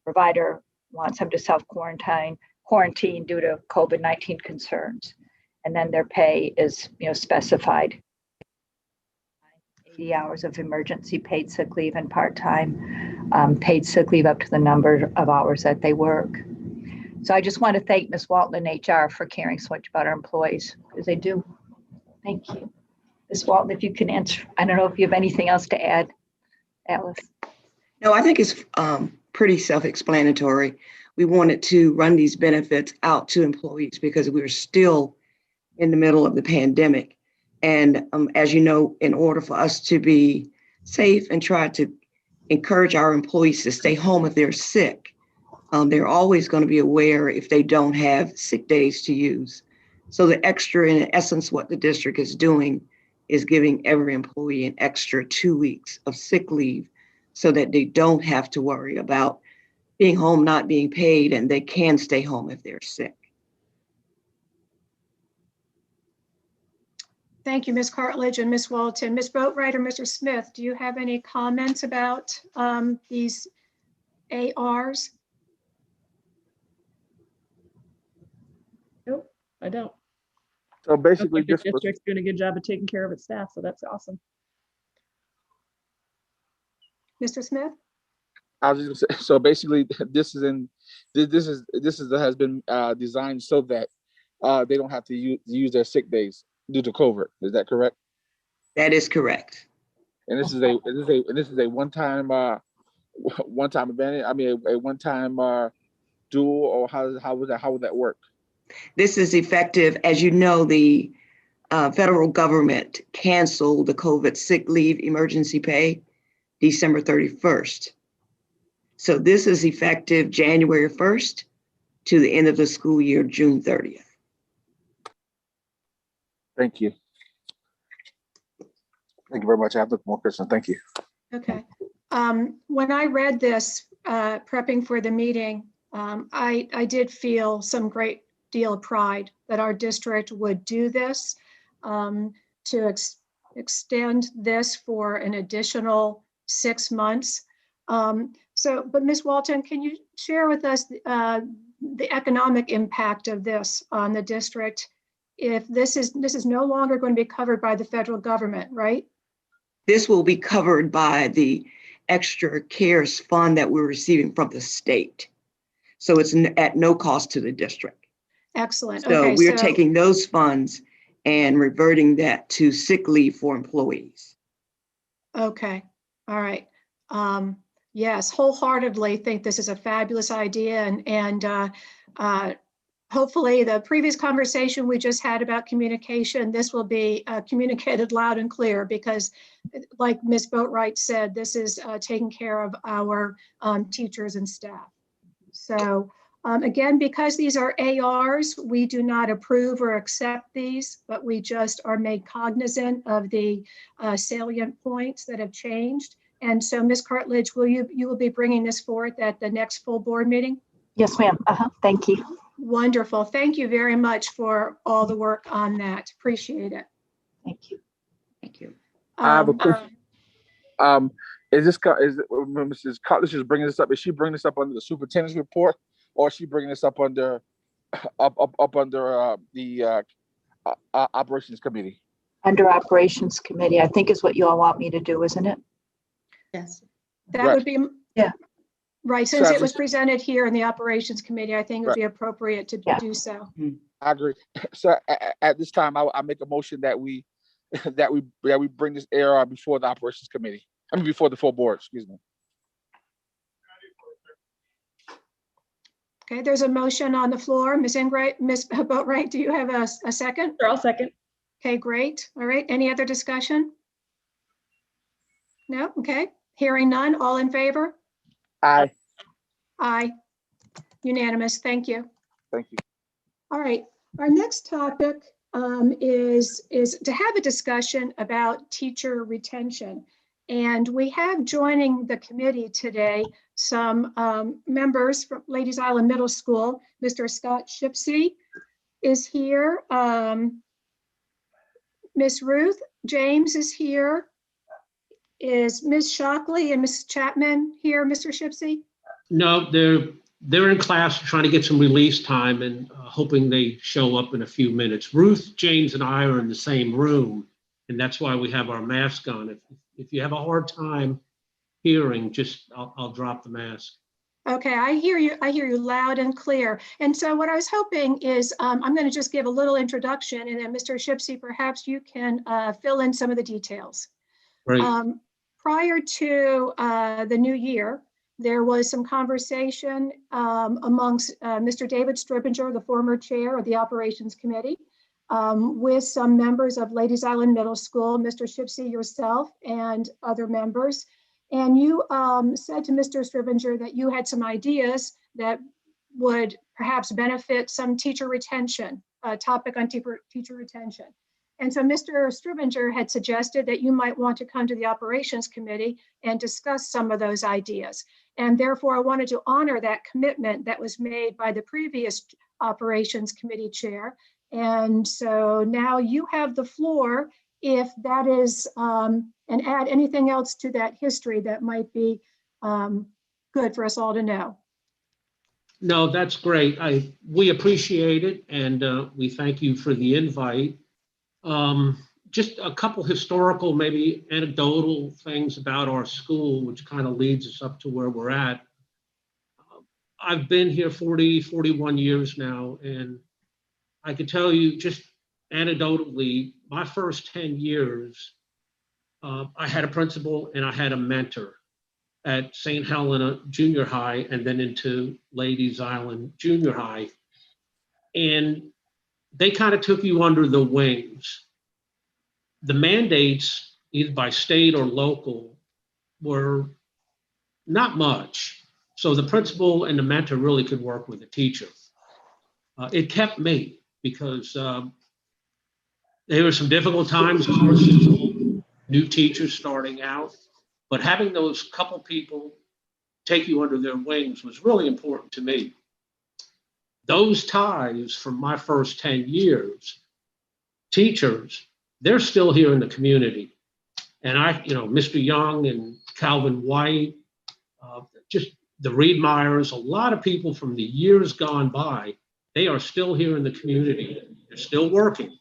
[SPEAKER 12] provider wants them to self-quarantine due to COVID-19 concerns. And then their pay is specified. 80 hours of emergency paid sick leave and part-time paid sick leave up to the number of hours that they work. So I just want to thank Ms. Walton and HR for caring so much about our employees, because they do. Thank you. Ms. Walton, if you can answer, I don't know if you have anything else to add, Alice.
[SPEAKER 11] No, I think it's pretty self-explanatory. We wanted to run these benefits out to employees because we were still in the middle of the pandemic. And as you know, in order for us to be safe and try to encourage our employees to stay home if they're sick, they're always going to be aware if they don't have sick days to use. So the extra, in essence, what the district is doing is giving every employee an extra 2 weeks of sick leave so that they don't have to worry about being home, not being paid, and they can stay home if they're sick.
[SPEAKER 1] Thank you, Ms. Cartledge and Ms. Walton. Ms. Boatright or Mr. Smith, do you have any comments about these ARs?
[SPEAKER 2] Nope, I don't.
[SPEAKER 9] So basically,
[SPEAKER 2] The
[SPEAKER 9] this was,
[SPEAKER 2] district's doing a good job of taking care of its staff, so that's awesome.
[SPEAKER 1] Mr. Smith?
[SPEAKER 9] I was just gonna say, so basically, this has been designed so that they don't have to use their sick days due to COVID. Is that correct?
[SPEAKER 11] That is correct.
[SPEAKER 9] And this is a one-time advantage. I mean, a one-time dual, or how would that work?
[SPEAKER 11] This is effective, as you know, the federal government canceled the COVID sick leave emergency pay December 31st. So this is effective January 1st to the end of the school year, June 30th.
[SPEAKER 9] Thank you. Thank you very much. I have no more questions. Thank you.
[SPEAKER 1] Okay. When I read this, prepping for the meeting, I did feel some great deal of pride that our district would do this, to extend this for an additional 6 months. But Ms. Walton, can you share with us the economic impact of this on the district? If this is no longer going to be covered by the federal government, right?
[SPEAKER 11] This will be covered by the extra CARES fund that we're receiving from the state. So it's at no cost to the district.
[SPEAKER 1] Excellent.
[SPEAKER 11] So
[SPEAKER 1] okay,
[SPEAKER 11] we're taking those funds and reverting that to sick leave for employees.
[SPEAKER 1] Okay. All right. Yes, wholeheartedly think this is a fabulous idea, and hopefully the previous conversation we just had about communication, this will be communicated loud and clear, because like Ms. Boatwright said, this is taking care of our teachers and staff. So again, because these are ARs, we do not approve or accept these, but we just are made cognizant of the salient points that have changed. And so Ms. Cartledge, you will be bringing this forth at the next full board meeting?
[SPEAKER 12] Yes, ma'am. Thank you.
[SPEAKER 1] Wonderful. Thank you very much for all the work on that. Appreciate it.
[SPEAKER 12] Thank you.
[SPEAKER 11] Thank you.
[SPEAKER 9] I have a question. Is Mrs. Cartledge is bringing this up? Is she bringing this up under the superintendent's report, or is she bringing this up under the operations committee?
[SPEAKER 12] Under operations committee, I think is what you all want me to do, isn't it?
[SPEAKER 4] Yes.
[SPEAKER 1] That would be,
[SPEAKER 12] yeah.
[SPEAKER 1] Right, since it was presented here in the operations committee, I think it would be appropriate to do so.
[SPEAKER 9] I agree. So at this time, I make a motion that we bring this AR before the operations committee. I mean, before the full board, excuse me.
[SPEAKER 1] Okay, there's a motion on the floor. Ms. Boatwright, do you have a second?
[SPEAKER 2] Sure, I'll second.
[SPEAKER 1] Okay, great. All right, any other discussion? No, okay. Hearing none, all in favor?
[SPEAKER 9] Aye.
[SPEAKER 1] Aye. Unanimous, thank you.
[SPEAKER 9] Thank you.
[SPEAKER 1] All right, our next topic is to have a discussion about teacher retention. And we have joining the committee today some members from Ladies Island Middle School. Mr. Scott Shipsey is here. Miss Ruth James is here. Is Ms. Shockley and Ms. Chapman here, Mr. Shipsey?
[SPEAKER 13] No, they're in class trying to get some release time and hoping they show up in a few minutes. Ruth, James, and I are in the same room, and that's why we have our mask on. If you have a hard time hearing, just I'll drop the mask.
[SPEAKER 1] Okay, I hear you loud and clear. And so what I was hoping is I'm going to just give a little introduction, and then Mr. Shipsey, perhaps you can fill in some of the details.
[SPEAKER 13] Right.
[SPEAKER 1] Prior to the new year, there was some conversation amongst Mr. David Stribinger, the former chair of the Operations Committee, with some members of Ladies Island Middle School, Mr. Shipsey, yourself, and other members. And you said to Mr. Stribinger that you had some ideas that would perhaps benefit some teacher retention, a topic on teacher retention. And so Mr. Stribinger had suggested that you might want to come to the Operations Committee and discuss some of those ideas. And therefore, I wanted to honor that commitment that was made by the previous Operations Committee chair. And so now you have the floor if that is, and add anything else to that history that might be good for us all to know.
[SPEAKER 13] No, that's great. We appreciate it, and we thank you for the invite. Just a couple historical, maybe anecdotal things about our school, which kind of leads us up to where we're at. I've been here 41 years now, and I could tell you just anecdotally, my first 10 years, I had a principal and I had a mentor at St. Helena Junior High and then into Ladies Island Junior High. And they kind of took you under the wings. The mandates, either by state or local, were not much. So the principal and the mentor really could work with the teacher. It kept me because there were some difficult times, of course, new teachers starting out, but having those couple people take you under their wings was really important to me. Those ties from my first 10 years, teachers, they're still here in the community. And Mr. Young and Calvin White, just the Reedmeyers, a lot of people from the years gone by, they are still here in the community. They're still working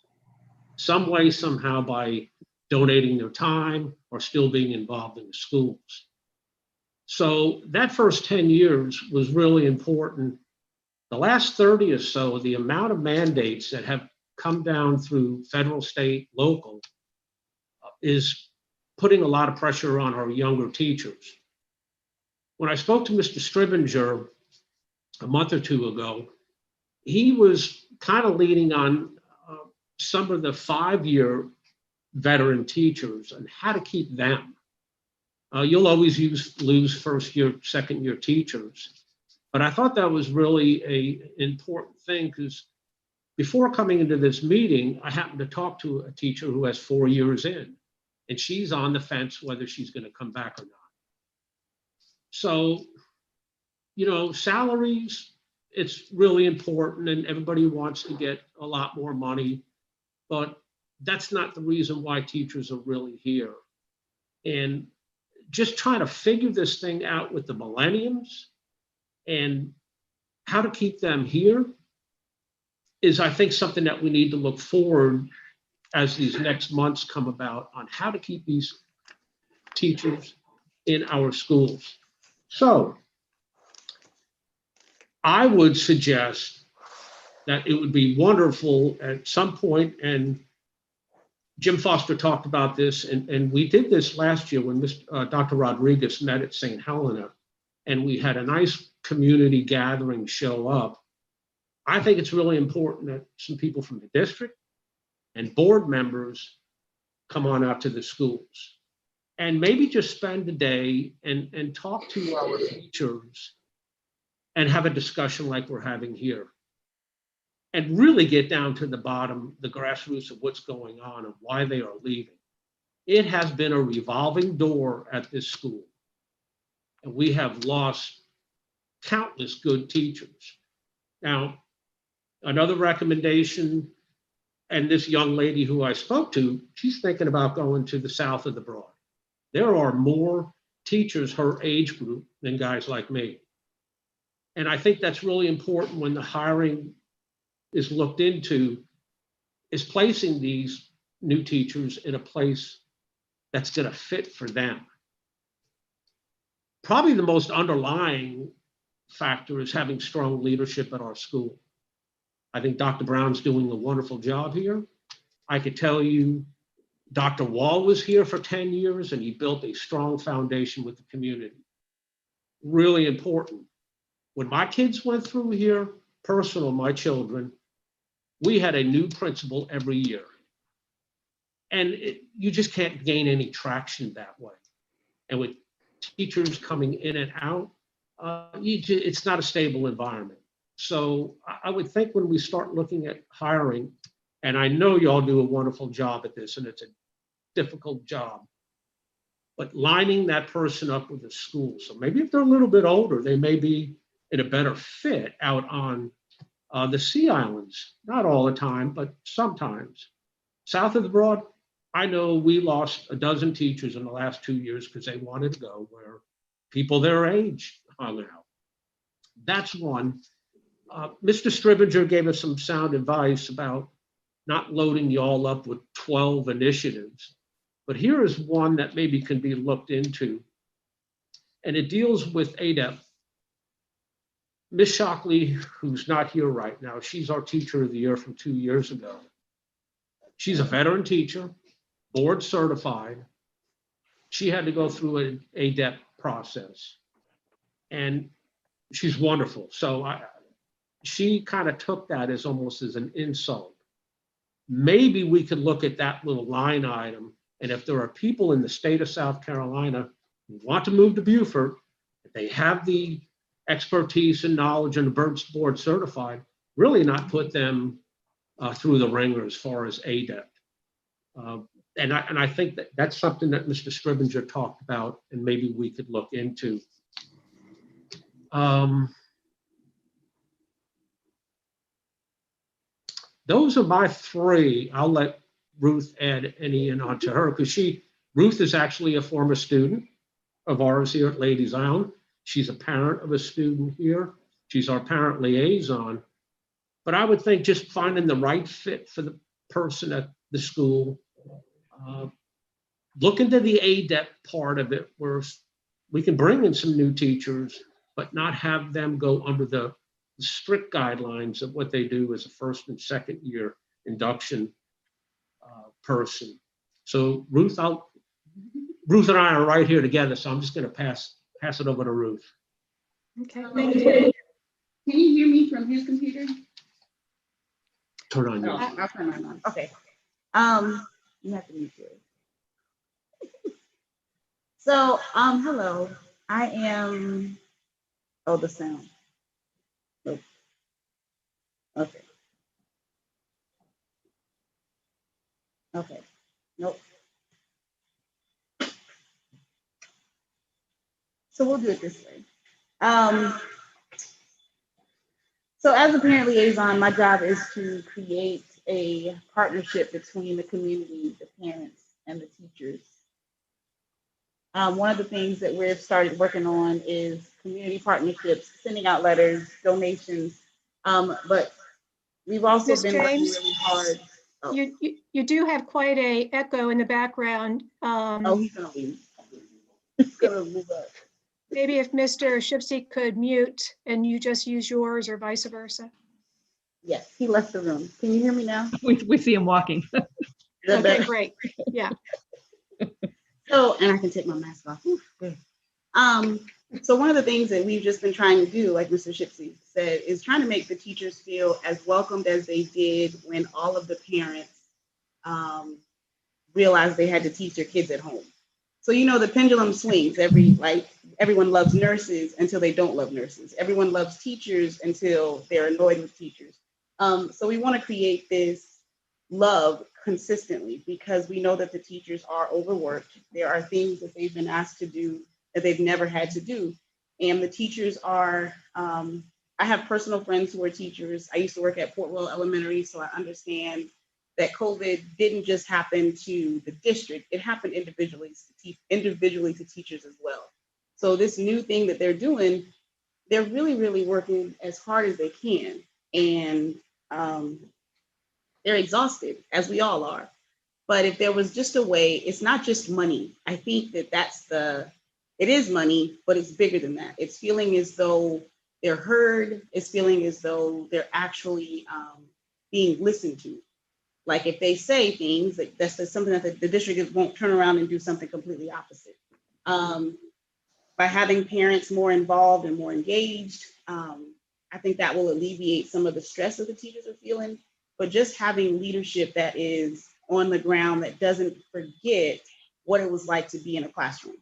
[SPEAKER 13] some way, somehow, by donating their time or still being involved in the schools. So that first 10 years was really important. The last 30 or so, the amount of mandates that have come down through federal, state, local is putting a lot of pressure on our younger teachers. When I spoke to Mr. Stribinger a month or two ago, he was kind of leaning on some of the 5-year veteran teachers and how to keep them. You'll always lose first-year, second-year teachers. But I thought that was really an important thing because before coming into this meeting, I happened to talk to a teacher who has 4 years in, and she's on the fence whether she's going to come back or not. So, salaries, it's really important and everybody wants to get a lot more money, but that's not the reason why teachers are really here. And just trying to figure this thing out with the millenniums and how to keep them here is, I think, something that we need to look forward as these next months come about on how to keep these teachers in our schools. So I would suggest that it would be wonderful at some point, and Jim Foster talked about this, and we did this last year when Dr. Rodriguez met at St. Helena, and we had a nice community gathering show up. I think it's really important that some people from the district and board members come on out to the schools and maybe just spend a day and talk to our teachers and have a discussion like we're having here. And really get down to the bottom, the grassroots of what's going on and why they are leaving. It has been a revolving door at this school. And we have lost countless good teachers. Now, another recommendation, and this young lady who I spoke to, she's thinking about going to the south of the Broad. There are more teachers her age group than guys like me. And I think that's really important when the hiring is looked into, is placing these new teachers in a place that's going to fit for them. Probably the most underlying factor is having strong leadership at our school. I think Dr. Brown's doing a wonderful job here. I could tell you Dr. Wall was here for 10 years and he built a strong foundation with the community. Really important. When my kids went through here, my children, we had a new principal every year. And you just can't gain any traction that way. And with teachers coming in and out, it's not a stable environment. So I would think when we start looking at hiring, and I know y'all do a wonderful job at this, and it's a difficult job, but lining that person up with a school. So maybe if they're a little bit older, they may be in a better fit out on the Sea Islands. Not all the time, but sometimes. South of the Broad, I know we lost a dozen teachers in the last 2 years because they wanted to go where people their age hung out. That's one. Mr. Stribinger gave us some sound advice about not loading you all up with 12 initiatives. But here is one that maybe can be looked into. And it deals with ADEP. Ms. Shockley, who's not here right now, she's our teacher of the year from 2 years ago. She's a veteran teacher, board certified. She had to go through an ADEP process. And she's wonderful. So she kind of took that as almost as an insult. Maybe we could look at that little line item, and if there are people in the state of South Carolina who want to move to Beaufort, if they have the expertise and knowledge and the board certified, really not put them through the ringer as far as ADEPT. And I think that that's something that Mr. Scrivenger talked about, and maybe we could look into. Those are my three. I'll let Ruth add any in onto her, because Ruth is actually a former student of ours here at Ladies Island. She's a parent of a student here. She's our parent liaison. But I would think just finding the right fit for the person at the school. Look into the ADEPT part of it, where we can bring in some new teachers, but not have them go under the strict guidelines of what they do as a first and second year induction person. So Ruth and I are right here together, so I'm just going to pass it over to Ruth.
[SPEAKER 1] Okay, thank you.
[SPEAKER 14] Can you hear me from his computer?
[SPEAKER 13] Turn on yours.
[SPEAKER 14] I'll turn mine on. Okay. You have to mute yours. So, hello. I am. Oh, the sound. Nope. Okay. Okay. Nope. So we'll do it this way. So as a parent liaison, my job is to create a partnership between the community, the parents, and the teachers. One of the things that we've started working on is community partnerships, sending out letters, donations, but we've also
[SPEAKER 1] Ms.
[SPEAKER 14] been
[SPEAKER 1] James,
[SPEAKER 14] working really hard. Oh.
[SPEAKER 1] You do have quite a echo in the background.
[SPEAKER 14] Oh, he's gonna leave. He's gonna move up.
[SPEAKER 1] Maybe if Mr. Shipsey could mute and you just use yours, or vice versa.
[SPEAKER 14] Yes, he left the room. Can you hear me now?
[SPEAKER 2] We see him walking.
[SPEAKER 1] Okay, great. Yeah.
[SPEAKER 14] So, and I can take my mask off. Ooh, good. So one of the things that we've just been trying to do, like Mr. Shipsey said, is trying to make the teachers feel as welcomed as they did when all of the parents realized they had to teach their kids at home. So, you know, the pendulum swings. Everyone loves nurses until they don't love nurses. Everyone loves teachers until they're annoyed with teachers. So we want to create this love consistently, because we know that the teachers are overworked. There are things that they've been asked to do that they've never had to do. And the teachers are, I have personal friends who are teachers. I used to work at Port Royal Elementary, so I understand that COVID didn't just happen to the district, it happened individually to teachers as well. So this new thing that they're doing, they're really, really working as hard as they can. And they're exhausted, as we all are. But if there was just a way, it's not just money. I think that it is money, but it's bigger than that. It's feeling as though they're heard. It's feeling as though they're actually being listened to. Like if they say things, that's something that the district won't turn around and do something completely opposite. By having parents more involved and more engaged, I think that will alleviate some of the stress that the teachers are feeling. But just having leadership that is on the ground, that doesn't forget what it was like to be in a classroom.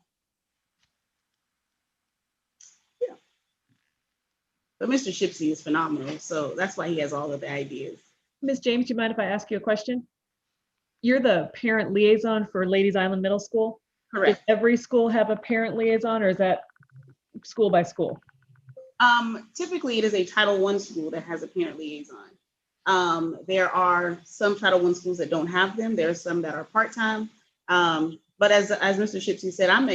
[SPEAKER 14] Yeah. But Mr. Shipsey is phenomenal, so that's why he has all of the ideas.
[SPEAKER 2] Ms. James, do you mind if I ask you a question? You're the parent liaison for Ladies Island Middle School?
[SPEAKER 14] Correct.
[SPEAKER 2] Does every school have a parent liaison, or is that school by school?
[SPEAKER 14] Typically, it is a Title I school that has a parent liaison. There are some Title I schools that don't have them. There are some that are part-time. But as Mr. Shipsey said, I'm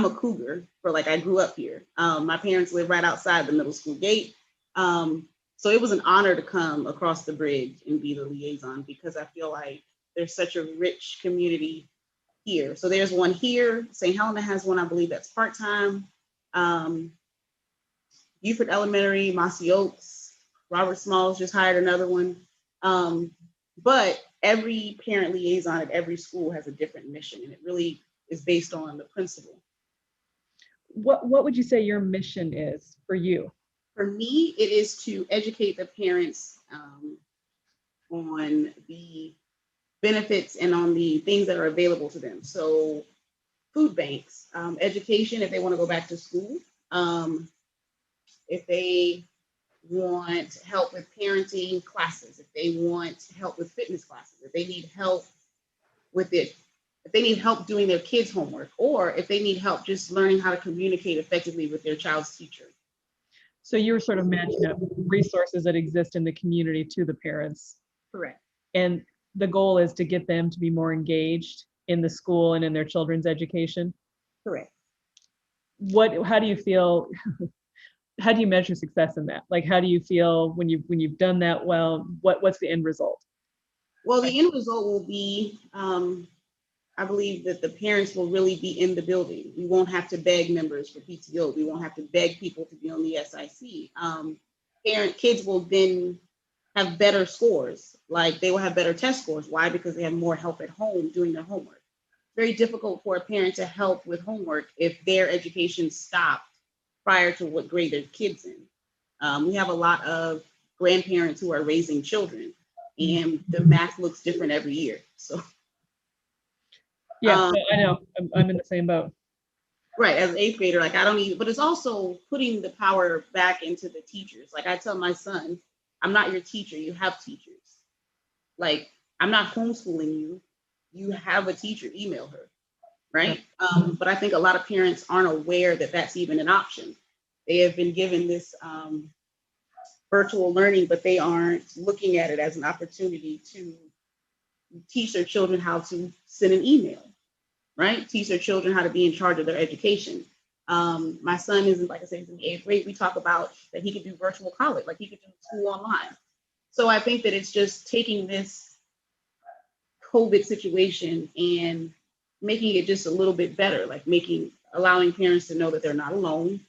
[SPEAKER 14] a cougar, I grew up here. My parents live right outside the middle school gate. So it was an honor to come across the bridge and be the liaison, because I feel like there's such a rich community here. So there's one here. St. Helena has one, I believe, that's part-time. Beaufort Elementary, Mossy Oaks, Robert Smalls just hired another one. But every parent liaison at every school has a different mission, and it really is based on the principal.
[SPEAKER 2] What would you say your mission is for you
[SPEAKER 14] For me, it is to educate the parents on the benefits and on the things that are available to them. So food banks, education if they want to go back to school, if they want help with parenting classes, if they want help with fitness classes, if they need help with it, if they need help doing their kids' homework, or if they need help just learning how to communicate effectively with their child's teacher.
[SPEAKER 2] So you're sort of matching up resources that exist in the community to the parents.
[SPEAKER 14] Correct.
[SPEAKER 2] And the goal is to get them to be more engaged in the school and in their children's education.
[SPEAKER 14] Correct.
[SPEAKER 2] How do you feel, how do you measure success in that? Like, how do you feel when you've done that well? What's the end result?
[SPEAKER 14] Well, the end result will be, I believe that the parents will really be in the building. We won't have to beg members for PTO. We won't have to beg people to be on the SIC. Kids will then have better scores. Like they will have better test scores. Why? Because they have more help at home doing their homework. Very difficult for a parent to help with homework if their education stopped prior to what grade their kid's in. We have a lot of grandparents who are raising children, and the math looks different every year. So.
[SPEAKER 2] Yeah, I know. I'm in the same boat.
[SPEAKER 14] Right, as an 8th grader, like I don't need, but it's also putting the power back into the teachers. Like I tell my son, I'm not your teacher, you have teachers. Like I'm not homeschooling you, you have a teacher, email her, right? But I think a lot of parents aren't aware that that's even an option. They have been given this virtual learning, but they aren't looking at it as an opportunity to teach their children how to send an email, right? Teach their children how to be in charge of their education. My son isn't, like I said, he's in the 8th grade. We talk about that he could do virtual college, like he could do school online. So I think that it's just taking this COVID situation and making it just a little bit better, like allowing parents to know that they're not alone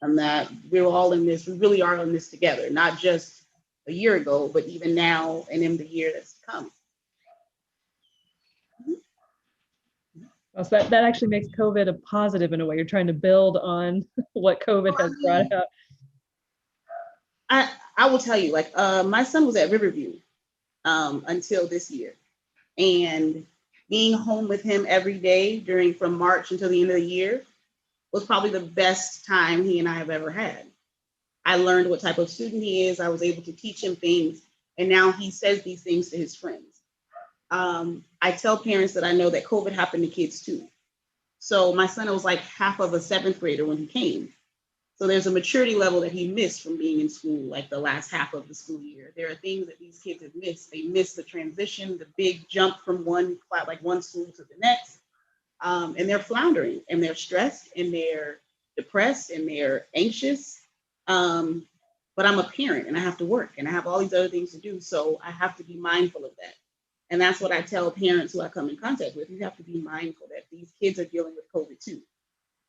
[SPEAKER 14] and that we're all in this, we really are in this together, not just a year ago, but even now and in the year that's to come.
[SPEAKER 2] So that actually makes COVID a positive in a way. You're trying to build on what COVID has brought out.
[SPEAKER 14] I will tell you, like my son was at Riverview until this year, and being home with him every day from March until the end of the year was probably the best time he and I have ever had. I learned what type of student he is. I was able to teach him things, and now he says these things to his friends. I tell parents that I know that COVID happened to kids too. So my son was like half of a 7th grader when he came. So there's a maturity level that he missed from being in school, like the last half of the school year. There are things that these kids have missed. They missed the transition, the big jump from one school to the next. And they're floundering and they're stressed and they're depressed and they're anxious. But I'm a parent and I have to work and I have all these other things to do. So I have to be mindful of that. And that's what I tell parents who I come in contact with. You have to be mindful that these kids are dealing with COVID too.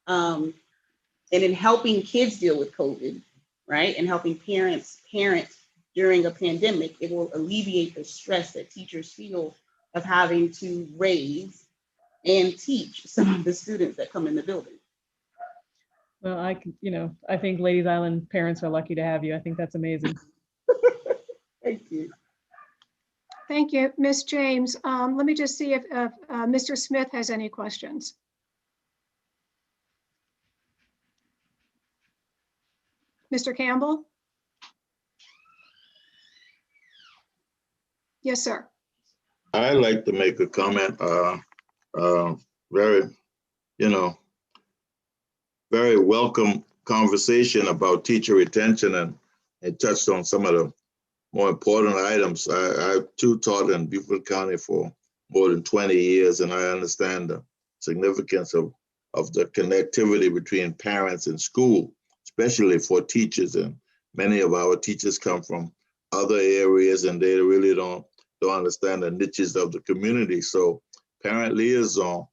[SPEAKER 14] And in helping kids deal with COVID, right, and helping parents parent during a pandemic, it will alleviate the stress that teachers feel of having to raise and teach some of the students that come in the building.
[SPEAKER 2] Well, I think Ladies Island parents are lucky to have you. I think that's amazing.
[SPEAKER 14] Thank you.
[SPEAKER 1] Thank you, Ms. James. Let me just see if Mr. Smith has any questions. Mr. Campbell? Yes, sir.
[SPEAKER 15] I'd like to make a comment. Very, very welcome conversation about teacher retention, and it touched on some of the more important items. I too taught in Beaufort County for more than 20 years, and I understand the significance of the connectivity between parents and school, especially for teachers. And many of our teachers come from other areas and they really don't understand the niches of the community. So parent liaison,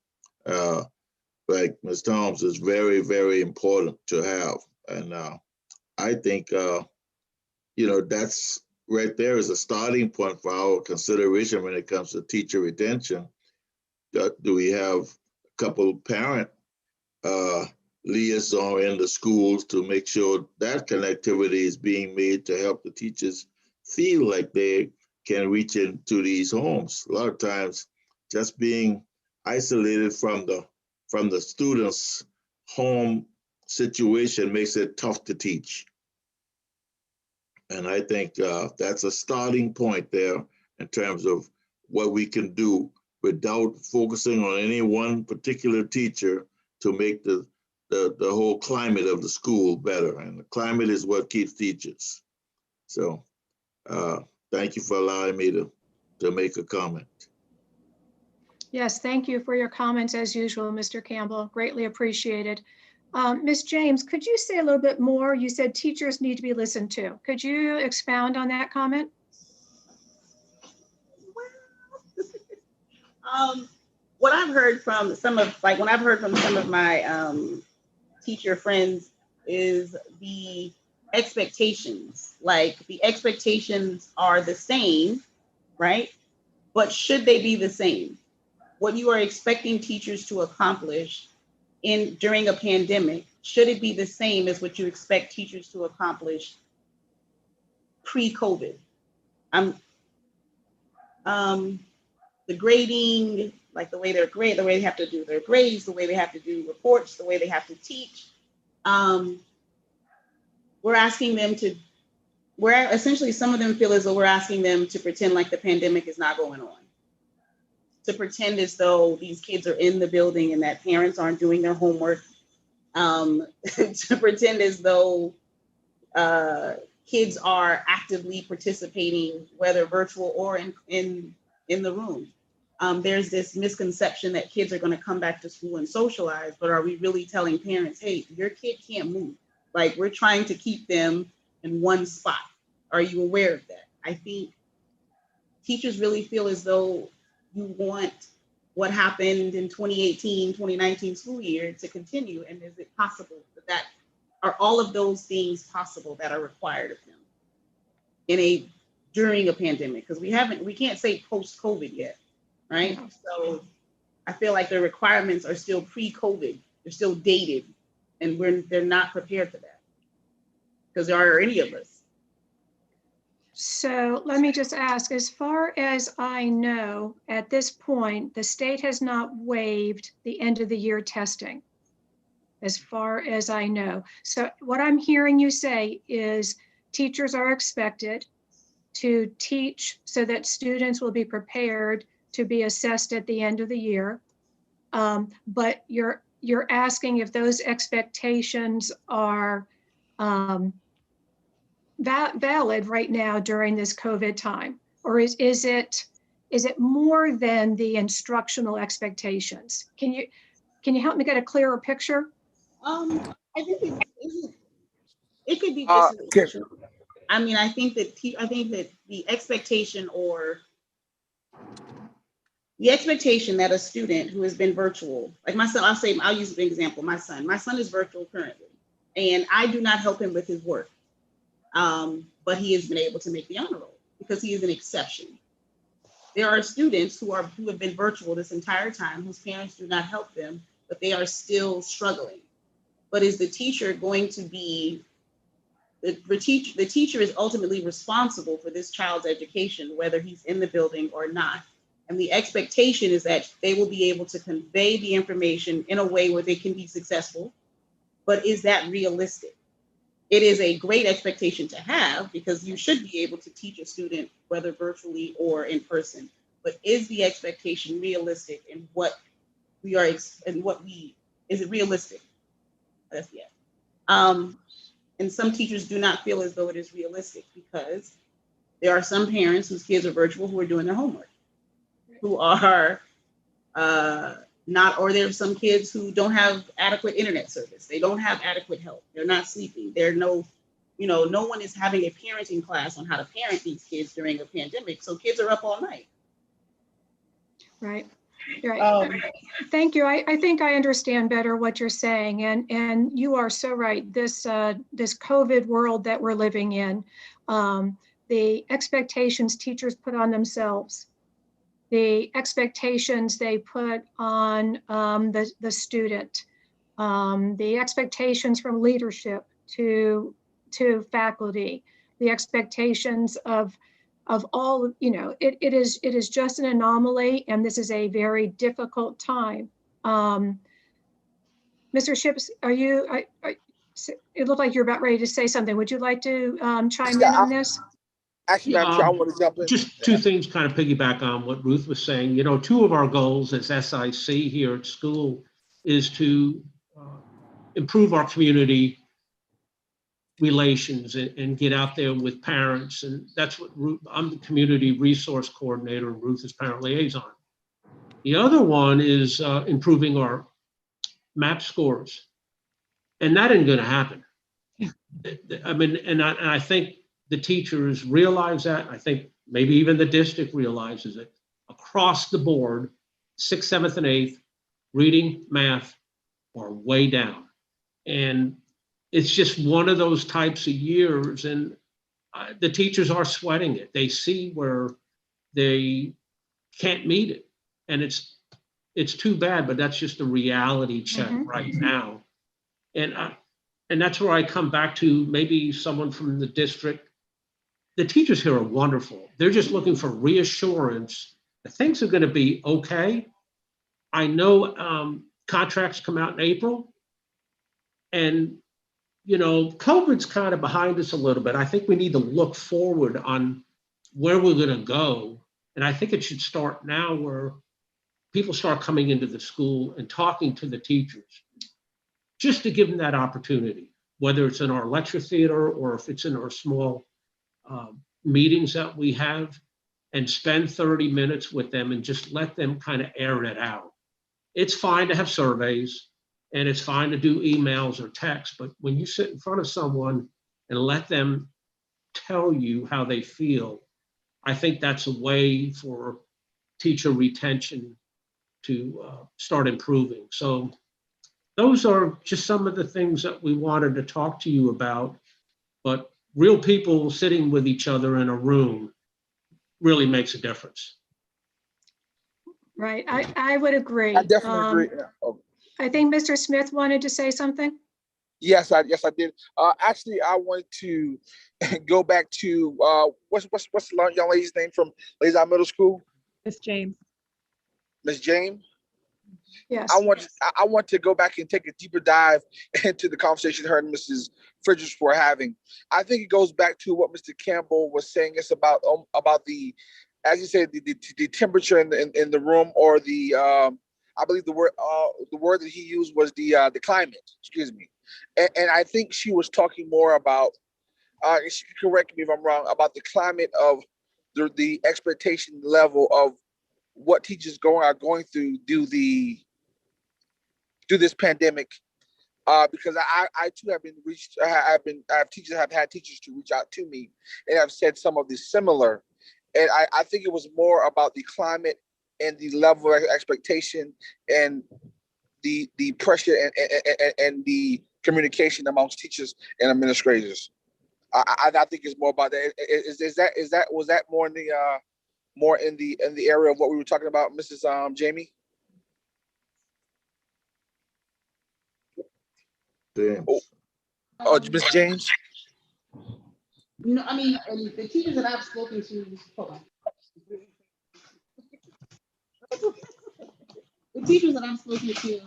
[SPEAKER 15] like Ms. Toms, is very, very important to have. And I think, that's right there is a starting point for our consideration when it comes to teacher retention. Do we have a couple parent liaison in the schools to make sure that connectivity is being made to help the teachers feel like they can reach into these homes. A lot of times, just being isolated from the students' home situation makes it tough to teach. And I think that's a starting point there in terms of what we can do without focusing on any one particular teacher to make the whole climate of the school better. And the climate is what keeps teachers. So thank you for allowing me to make a comment.
[SPEAKER 1] Yes, thank you for your comments as usual, Mr. Campbell. Greatly appreciated. Ms. James, could you say a little bit more? You said teachers need to be listened to. Could you expound on that comment?
[SPEAKER 14] What I've heard from some of my teacher friends is the expectations. Like the expectations are the same, right? But should they be the same? What you are expecting teachers to accomplish during a pandemic, should it be the same as what you expect teachers to accomplish pre-COVID? The grading, like the way they're graded, the way they have to do their grades, the way they have to do reports, the way they have to teach. We're asking them to, essentially some of them feel as though we're asking them to pretend like the pandemic is not going on. To pretend as though these kids are in the building and that parents aren't doing their homework. To pretend as though kids are actively participating, whether virtual or in the room. There's this misconception that kids are going to come back to school and socialize, but are we really telling parents, hey, your kid can't move? Like, we're trying to keep them in one spot. Are you aware of that? I think teachers really feel as though you want what happened in 2018, 2019 school year to continue. And is it possible that are all of those things possible that are required of them during a pandemic? Because we can't say post-COVID yet, right? So I feel like the requirements are still pre-COVID. They're still dated, and they're not prepared for that because there are any of us.
[SPEAKER 1] So let me just ask, as far as I know, at this point, the state has not waived the end of the year testing, as far as I know. So what I'm hearing you say is teachers are expected to teach so that students will be prepared to be assessed at the end of the year. But you're asking if those expectations are valid right now during this COVID time, or is it more than the instructional expectations? Can you help me get a clearer picture?
[SPEAKER 14] I think it could be just. I mean, I think that the expectation that a student who has been virtual, like my son, I'll use an example. My son is virtual currently, and I do not help him with his work. But he has been able to make the honor roll because he is an exception. There are students who have been virtual this entire time, whose parents do not help them, but they are still struggling. But is the teacher going to be, the teacher is ultimately responsible for this child's education, whether he's in the building or not. And the expectation is that they will be able to convey the information in a way where they can be successful. But is that realistic? It is a great expectation to have because you should be able to teach a student whether virtually or in person. But is the expectation realistic in what we are is it realistic? That's yes. And some teachers do not feel as though it is realistic because there are some parents whose kids are virtual who are doing their homework, who are not, or there's some kids who don't have adequate internet service. They don't have adequate help. They're not sleeping. No one is having a parenting class on how to parent these kids during a pandemic. So kids are up all night.
[SPEAKER 1] Right. Right. Thank you. I think I understand better what you're saying. And you are so right. This COVID world that we're living in, the expectations teachers put on themselves, the expectations they put on the student, the expectations from leadership to faculty, the expectations of all, you know, it is just an anomaly, and this is a very difficult time. Mr. Ships, it looked like you're about ready to say something. Would you like to chime in on this?
[SPEAKER 9] Actually, Madam Chair, I want to jump in.
[SPEAKER 13] Just two things kind of piggyback on what Ruth was saying. You know, two of our goals as SIC here at school is to improve our community relations and get out there with parents. And that's what I'm the community resource coordinator, and Ruth is parent liaison. The other one is improving our MAP scores. And that ain't going to happen. I mean, and I think the teachers realize that. I think maybe even the district realizes it. Across the board, 6th, 7th, and 8th, reading, math are way down. And it's just one of those types of years. And the teachers are sweating it. They see where they can't meet it. And it's too bad, but that's just a reality check right now. And that's where I come back to maybe someone from the district. The teachers here are wonderful. They're just looking for reassurance that things are going to be okay. I know contracts come out in April, and you know, COVID's kind of behind us a little bit. I think we need to look forward on where we're going to go, and I think it should start now, where people start coming into the school and talking to the teachers, just to give them that opportunity, whether it's in our lecture theater or if it's in our small meetings that we have, and spend 30 minutes with them and just let them kind of air it out. It's fine to have surveys and it's fine to do emails or texts, but when you sit in front of someone and let them tell you how they feel, I think that's a way for teacher retention to start improving. So those are just some of the things that we wanted to talk to you about, but real people sitting with each other in a room really makes a difference.
[SPEAKER 1] Right, I would agree.
[SPEAKER 9] I definitely agree.
[SPEAKER 1] I think Mr. Smith wanted to say something.
[SPEAKER 9] Yes, I did. Actually, I wanted to go back to what's the young lady's name from Liaison Middle School?
[SPEAKER 2] Miss James.
[SPEAKER 9] Miss James.
[SPEAKER 1] Yes.
[SPEAKER 9] I want to go back and take a deeper dive into the conversation her and Mrs. Fridges were having. I think it goes back to what Mr. Campbell was saying. It's about the, as you said, the temperature in the room, or the I believe the word that he used was the climate. Excuse me, and I think she was talking more about. She can correct me if I'm wrong, about the climate of the expectation level of what teachers are going through through this pandemic, because I too have been reached. I have had teachers to reach out to me and have said some of the similar, and I think it was more about the climate and the level of expectation and the pressure and the communication amongst teachers and administrators. I think it's more about that. Was that more in the area of what we were talking about, Mrs. Jamie? Oh, Miss James.
[SPEAKER 14] No, I mean, the teachers that I've spoken to, hold on. The teachers that I've spoken to,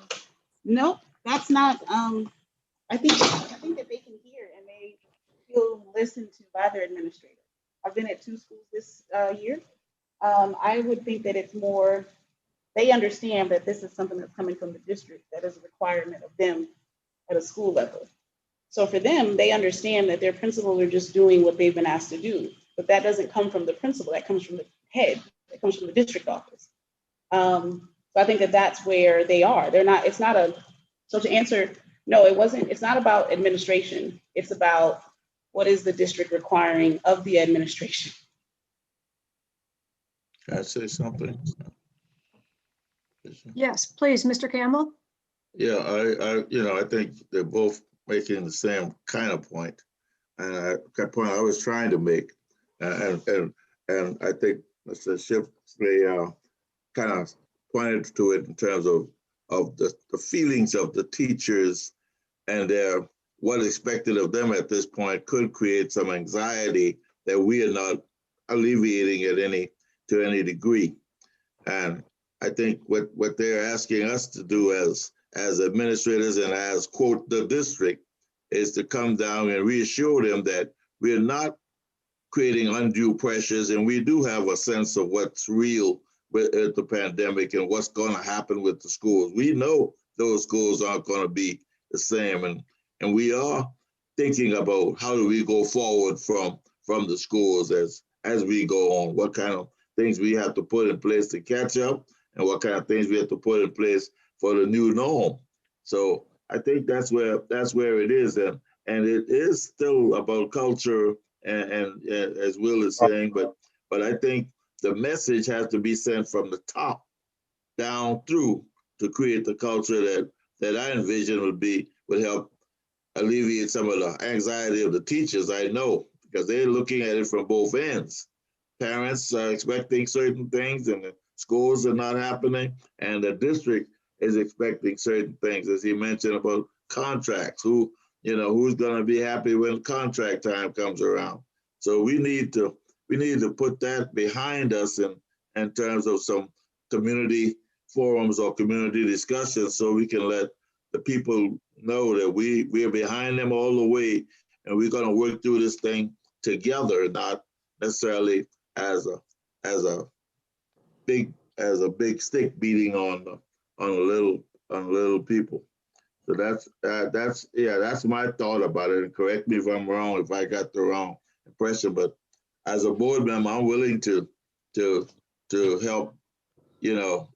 [SPEAKER 14] nope, that's not. I think that they can hear and they feel listened to by their administrator. I've been at 2 schools this year. I would think that it's more, they understand that this is something that's coming from the district that is a requirement of them at a school level. So for them, they understand that their principals are just doing what they've been asked to do, but that doesn't come from the principal, that comes from the head, that comes from the district office. So I think that that's where they are. They're not, it's not a, so to answer, no, it's not about administration. It's about what is the district requiring of the administration.
[SPEAKER 15] Can I say something?
[SPEAKER 1] Yes, please, Mr. Campbell.
[SPEAKER 15] Yeah, I think they're both making the same kind of point, and that point I was trying to make, and I think Mr. Shipley kind of pointed to it in terms of the feelings of the teachers and what expected of them at this point could create some anxiety that we are not alleviating to any degree. And I think what they're asking us to do as administrators and as, quote, the district, is to come down and reassure them that we're not creating undue pressures, and we do have a sense of what's real with the pandemic and what's going to happen with the schools. We know those schools aren't going to be the same, and we are thinking about how do we go forward from the schools as we go on, what kind of things we have to put in place to catch up, and what kind of things we have to put in place for the new norm. So I think that's where it is, and it is still about culture, and as Will is saying, but I think the message has to be sent from the top down through to create the culture that I envision would help alleviate some of the anxiety of the teachers. I know, because they're looking at it from both ends. Parents are expecting certain things, and the schools are not happening, and the district is expecting certain things, as he mentioned about contracts. Who's going to be happy when contract time comes around? So we need to put that behind us in terms of some community forums or community discussions, so we can let the people know that we are behind them all the way, and we're going to work through this thing together, not necessarily as a big stick beating on little people. So that's my thought about it. And correct me if I'm wrong, if I got the wrong impression. But as a board member, I'm willing to help,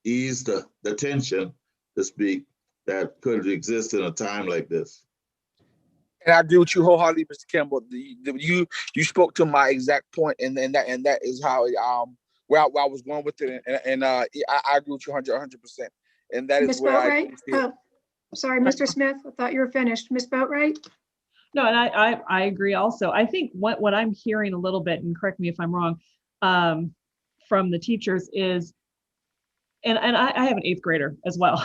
[SPEAKER 15] ease the tension, to speak, that could exist in a time like this.
[SPEAKER 9] And I agree with you wholeheartedly, Mr. Campbell. You spoke to my exact point, and that is how where I was going with it, and I agree with you 100%. And that is
[SPEAKER 1] Ms.
[SPEAKER 9] where
[SPEAKER 1] Boatwright? Oh, sorry, Mr. Smith. I thought you were finished. Ms. Boatwright?
[SPEAKER 2] No, and I agree also. I think what I'm hearing a little bit, and correct me if I'm wrong, from the teachers is, and I have an 8th grader as well.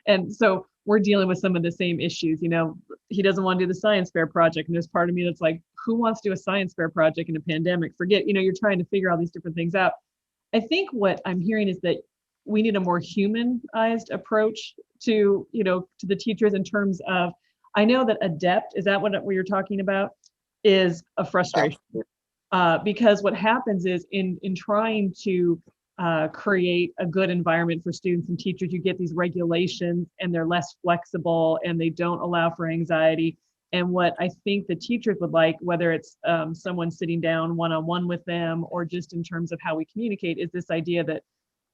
[SPEAKER 2] And so we're dealing with some of the same issues. He doesn't want to do the science fair project. And there's part of me that's like, who wants to do a science fair project in a pandemic? Forget, you're trying to figure all these different things out. I think what I'm hearing is that we need a more humanized approach to the teachers, in terms of, I know that adept, is that what you're talking about, is a frustration. Because what happens is in trying to create a good environment for students and teachers, you get these regulations and they're less flexible and they don't allow for anxiety. And what I think the teachers would like, whether it's someone sitting down one-on-one with them or just in terms of how we communicate, is this idea that,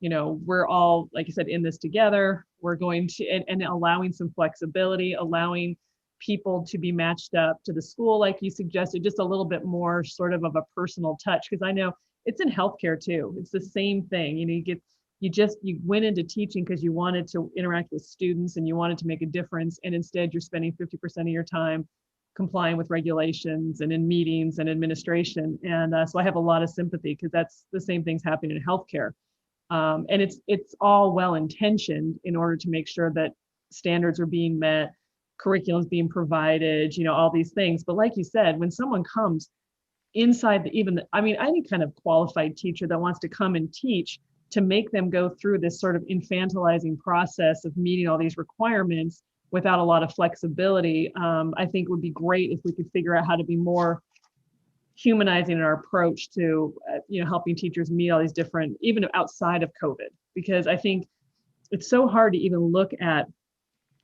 [SPEAKER 2] we're all, like you said, in this together. We're going to, and allowing some flexibility, allowing people to be matched up to the school, like you suggested, just a little bit more sort of a personal touch. Because I know it's in healthcare too. It's the same thing. You went into teaching because you wanted to interact with students and you wanted to make a difference. And instead you're spending 50% of your time complying with regulations and in meetings and administration. And so I have a lot of sympathy, because that's the same things happening in healthcare. And it's all well-intentioned in order to make sure that standards are being met, curriculum is being provided, all these things. But like you said, when someone comes inside any kind of qualified teacher that wants to come and teach, to make them go through this sort of infantilizing process of meeting all these requirements without a lot of flexibility, I think would be great if we could figure out how to be more humanizing in our approach to, helping teachers meet all these different, even outside of COVID, because I think it's so hard to even look at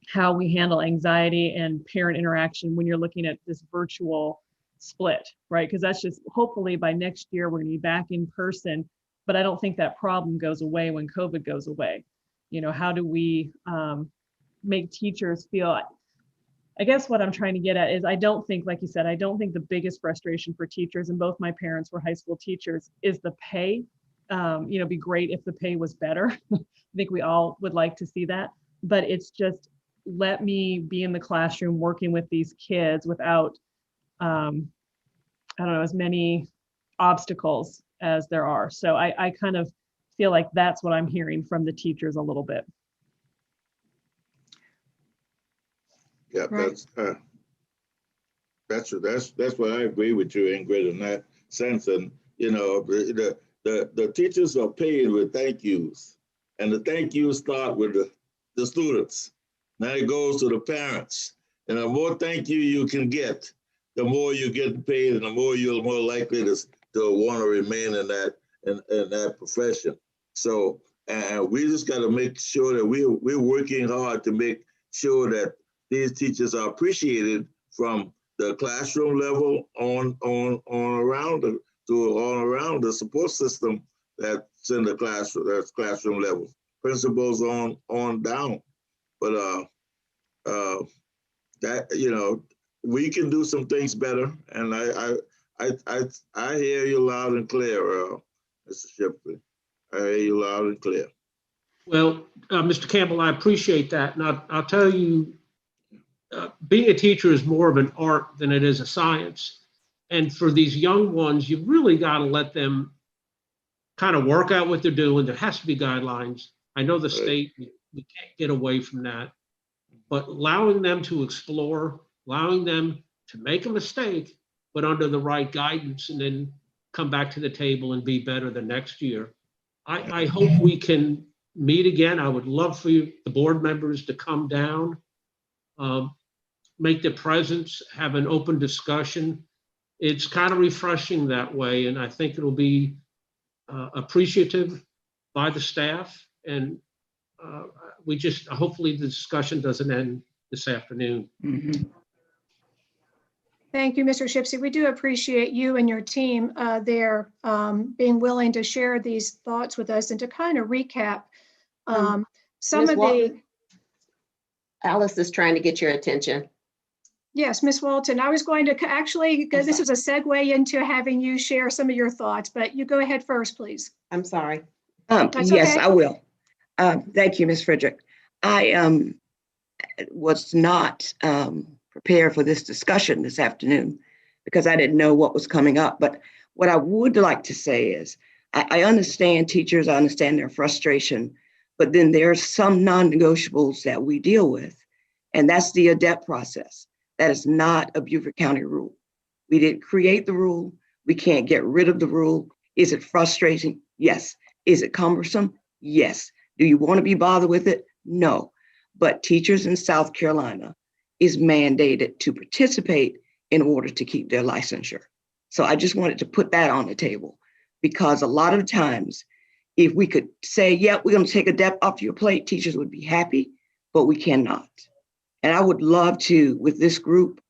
[SPEAKER 2] how we handle anxiety and parent interaction when you're looking at this virtual split, right? Because that's just, hopefully by next year, we're gonna be back in person, but I don't think that problem goes away when COVID goes away. How do we make teachers feel, I guess what I'm trying to get at is, I don't think, like you said, I don't think the biggest frustration for teachers, and both my parents were high school teachers, is the pay. Be great if the pay was better. I think we all would like to see that, but it's just, let me be in the classroom working with these kids without, as many obstacles as there are. So I kind of feel like that's what I'm hearing from the teachers a little bit.
[SPEAKER 15] Yeah,
[SPEAKER 1] Right.
[SPEAKER 15] that's what I agree with you, Ingrid, in that sense. And you know, the teachers are paid with thank yous, and the thank yous start with the students. Now it goes to the parents, and the more thank you can get, the more you get paid, and the more you're more likely to want to remain in that profession. So, and we just got to make sure that we're working hard to make sure that these teachers are appreciated from the classroom level on around the support system that's in the classroom, that's classroom level, principals on down. But that, you know, we can do some things better, and I hear you loud and clear, Mr. Shipley. I hear you loud and clear.
[SPEAKER 13] Well, Mr. Campbell, I appreciate that. And I'll tell you, being a teacher is more of an art than it is a science. And for these young ones, you really got to let them kind of work out what they're doing. There has to be guidelines. I know the state, we can't get away from that. But allowing them to explore, allowing them to make a mistake, but under the right guidance, and then come back to the table and be better the next year. I hope we can meet again. I would love for you, the board members, to come down, make their presence, have an open discussion. It's kind of refreshing that way, and I think it'll be appreciative by the staff. And we just, hopefully the discussion doesn't end this afternoon.
[SPEAKER 11] Mm-hmm.
[SPEAKER 1] Thank you, Mr. Shipsey. We do appreciate you and your team there being willing to share these thoughts with us and to kind of recap some
[SPEAKER 4] Ms.
[SPEAKER 1] of
[SPEAKER 4] Walton, Alice is trying to get your attention.
[SPEAKER 1] Yes, Ms. Walton, I was going to actually, because this is a segue into having you share some of your thoughts, but you go ahead first, please.
[SPEAKER 4] I'm sorry.
[SPEAKER 1] That's
[SPEAKER 11] Yes,
[SPEAKER 1] okay.
[SPEAKER 11] I will. Thank you, Ms. Frederick. I was not prepared for this discussion this afternoon because I didn't know what was coming up. But what I would like to say is I understand teachers, I understand their frustration, but then there are some non-negotiables that we deal with, and that's the ADEPT process. That is not a Beaufort County rule. We didn't create the rule. We can't get rid of the rule. Is it frustrating? Yes. Is it cumbersome? Yes. Do you want to be bothered with it? No. But teachers in South Carolina is mandated to participate in order to keep their licensure. So I just wanted to put that on the table, because a lot of times, if we could say, yeah, we're going to take ADEPT off your plate, teachers would be happy, but we cannot. And I would love to, with this group,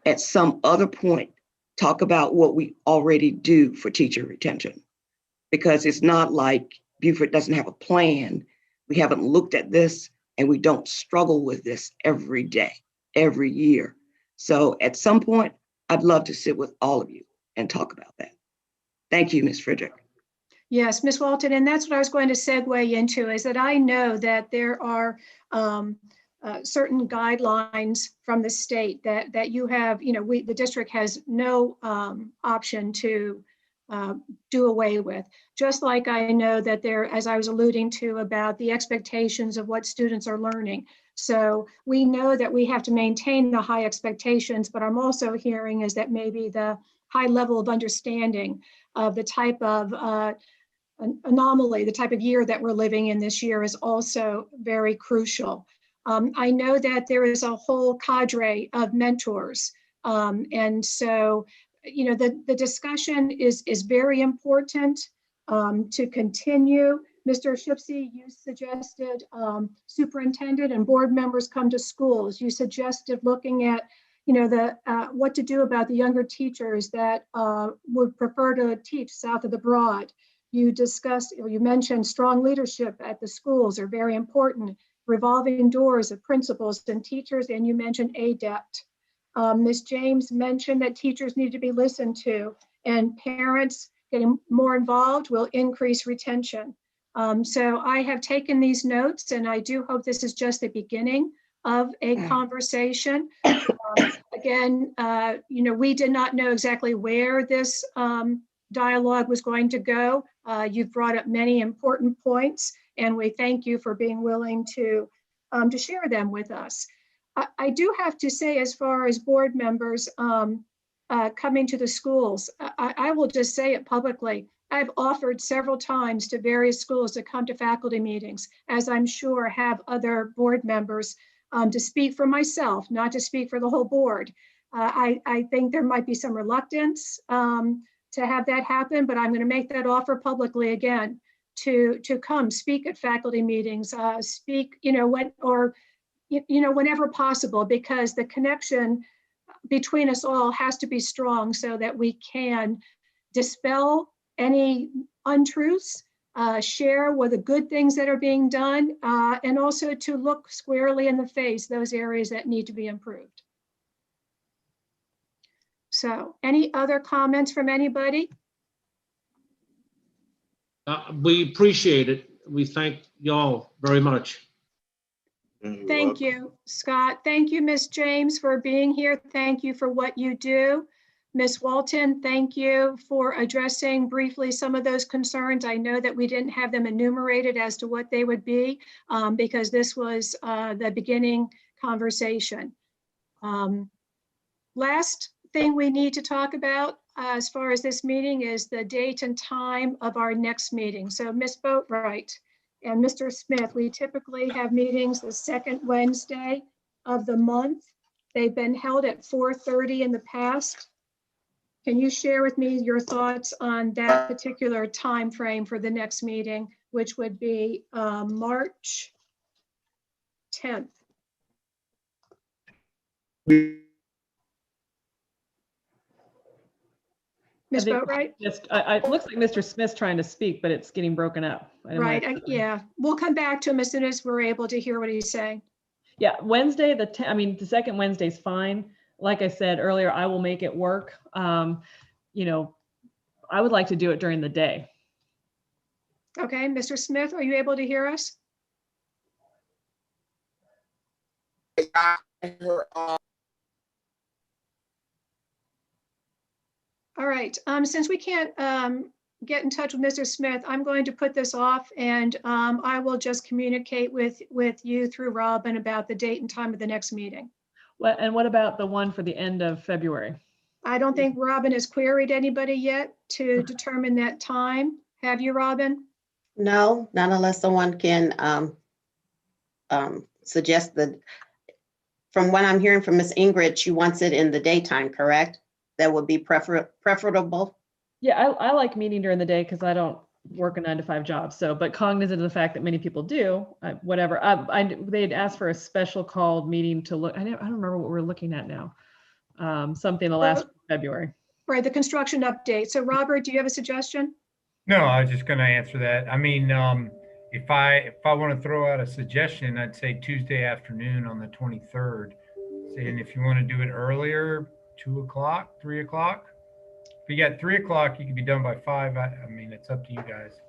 [SPEAKER 11] at some other point, talk about what we already do for teacher retention, because it's not like Beaufort doesn't have a plan. We haven't looked at this, and we don't struggle with this every day, every year. So at some point, I'd love to sit with all of you and talk about that. Thank you, Ms. Frederick.
[SPEAKER 1] Yes, Ms. Walton, and that's what I was going to segue into, is that I know that there are certain guidelines from the state that you have, you know, the district has no option to do away with. Just like I know that there, as I was alluding to, about the expectations of what students are learning. So we know that we have to maintain the high expectations, but I'm also hearing is that maybe the high level of understanding of the type of anomaly, the type of year that we're living in this year is also very crucial. I know that there is a whole cadre of mentors. And so, you know, the discussion is very important to continue. Mr. Shipsey, you suggested superintendent and board members come to schools. You suggested looking at, you know, what to do about the younger teachers that would prefer to teach south of the Broad. You discussed, or you mentioned strong leadership at the schools are very important, revolving doors of principals and teachers, and you mentioned ADEPT. Ms. James mentioned that teachers need to be listened to, and parents getting more involved will increase retention. So I have taken these notes, and I do hope this is just the beginning of a conversation. Again, you know, we did not know exactly where this dialogue was going to go. You've brought up many important points, and we thank you for being willing to share them with us. I do have to say, as far as board members coming to the schools, I will just say it publicly. I've offered several times to various schools to come to faculty meetings, as I'm sure have other board members, to speak for myself, not to speak for the whole board. I think there might be some reluctance to have that happen, but I'm going to make that offer publicly again to come speak at faculty meetings, speak, whenever possible, because the connection between us all has to be strong so that we can dispel any untruths, share what the good things that are being done, and also to look squarely in the face those areas that need to be improved. So, any other comments from anybody?
[SPEAKER 13] We appreciate it. We thank y'all very much.
[SPEAKER 1] Thank you, Scott. Thank you, Ms. James, for being here. Thank you for what you do. Ms. Walton, thank you for addressing briefly some of those concerns. I know that we didn't have them enumerated as to what they would be because this was the beginning conversation. Last thing we need to talk about as far as this meeting is the date and time of our next meeting. So Ms. Boatwright and Mr. Smith, we typically have meetings the second Wednesday of the month. They've been held at 4:30 in the past. Can you share with me your thoughts on that particular time frame for the next meeting, which would be March 10th? Ms. Boatwright?
[SPEAKER 2] It looks like Mr. Smith's trying to speak, but it's getting broken up.
[SPEAKER 1] Right, yeah. We'll come back to him as soon as we're able to hear what he's saying.
[SPEAKER 2] Yeah, Wednesday, the second Wednesday's fine. Like I said earlier, I will make it work. I would like to do it during the day.
[SPEAKER 1] Okay, Mr. Smith, are you able to hear us? All right, since we can't get in touch with Mr. Smith, I'm going to put this off and I will just communicate with you through Robin about the date and time of the next meeting.
[SPEAKER 2] And what about the one for the end of February?
[SPEAKER 1] I don't think Robin has queried anybody yet to determine that time. Have you, Robin?
[SPEAKER 4] No, not unless someone can suggest that. From what I'm hearing from Ms. Ingrid, she wants it in the daytime, correct? That would be preferable.
[SPEAKER 2] Yeah, I like meeting during the day because I don't work a 9-to-5 job. So, but cognizant of the fact that many people do, whatever. They'd asked for a special called meeting to look. I don't remember what we're looking at now. Something the last February.
[SPEAKER 1] Right, the construction update. So, Robert, do you have a suggestion?
[SPEAKER 7] No, I was just going to answer that. I mean, if I want to throw out a suggestion, I'd say Tuesday afternoon on the 23rd. And if you want to do it earlier, 2 o'clock, 3 o'clock. If you got 3 o'clock, you can be done by 5. I mean, it's up to you guys.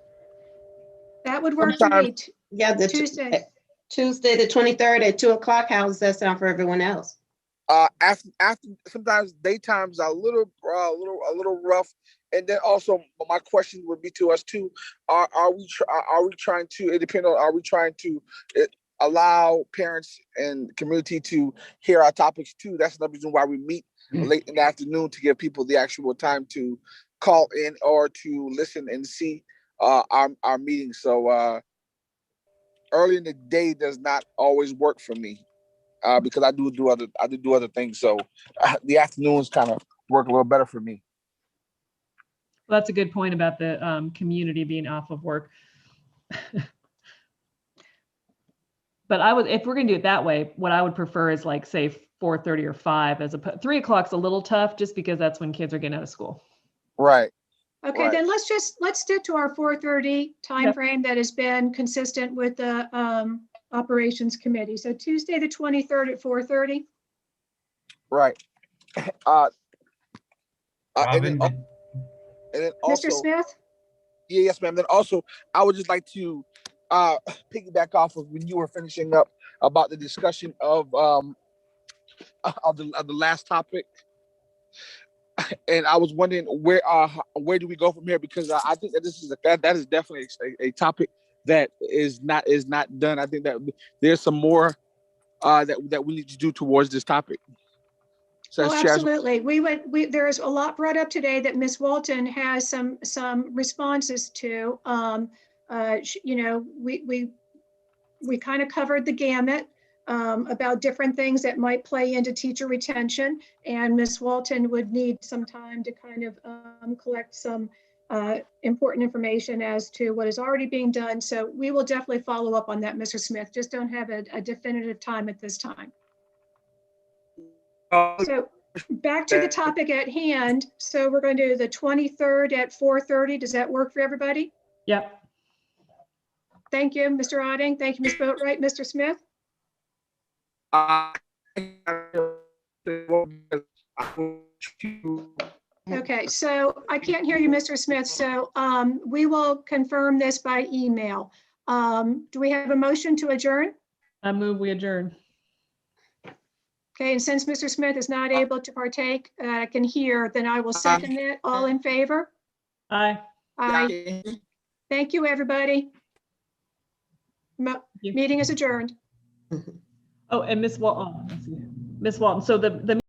[SPEAKER 1] That would work for me.
[SPEAKER 4] Yeah,
[SPEAKER 1] Tuesday
[SPEAKER 4] the 23rd at 2 o'clock. How does that sound for everyone else?
[SPEAKER 9] After sometimes daytimes are a little rough, and then also my question would be to us too: Are we trying to? It depends on. Are we trying to allow parents and community to hear our topics too? That's another reason why we meet late in the afternoon, to give people the actual time to call in or to listen and see our meetings. So early in the day does not always work for me because I do other things. So the afternoons kind of work a little better for me.
[SPEAKER 2] Well, that's a good point about the community being off of work. But if we're going to do it that way, what I would prefer is like say 4:30 or 5 3 o'clock's a little tough just because that's when kids are getting out of school.
[SPEAKER 9] Right.
[SPEAKER 1] Okay,
[SPEAKER 9] right.
[SPEAKER 1] Then let's stick to our 4:30 time frame that has been consistent with the operations committee. So Tuesday, the 23rd at 4:30.
[SPEAKER 9] Right.
[SPEAKER 7] Robin,
[SPEAKER 9] and then also,
[SPEAKER 1] Mr. Smith?
[SPEAKER 9] Yes, ma'am. Then also, I would just like to piggyback off of when you were finishing up about the discussion of the last topic, and I was wondering where do we go from here, because I think that this is that is definitely a topic that is not done. I think that there's some more that we need to do towards this topic. So
[SPEAKER 1] Oh,
[SPEAKER 9] as Chair-
[SPEAKER 1] absolutely. There's a lot brought up today that Ms. Walton has some responses to. You know, we kind of covered the gamut about different things that might play into teacher retention. And Ms. Walton would need some time to kind of collect some important information as to what is already being done. So we will definitely follow up on that, Mr. Smith. Just don't have a definitive time at this time. So back to the topic at hand. So we're going to do the 23rd at 4:30. Does that work for everybody?
[SPEAKER 2] Yep.
[SPEAKER 1] Thank you, Mr. Otting. Thank you, Ms. Boatwright. Mr. Smith? Okay, so I can't hear you, Mr. Smith. So we will confirm this by email. Do we have a motion to adjourn?
[SPEAKER 2] I move we adjourn.
[SPEAKER 1] Okay, and since Mr. Smith is not able to partake, I can hear, then I will second it. All in favor?
[SPEAKER 2] Aye.
[SPEAKER 1] Aye. Thank you, everybody. Meeting is adjourned.
[SPEAKER 2] Oh, and Miss Walton, Miss Walton. So the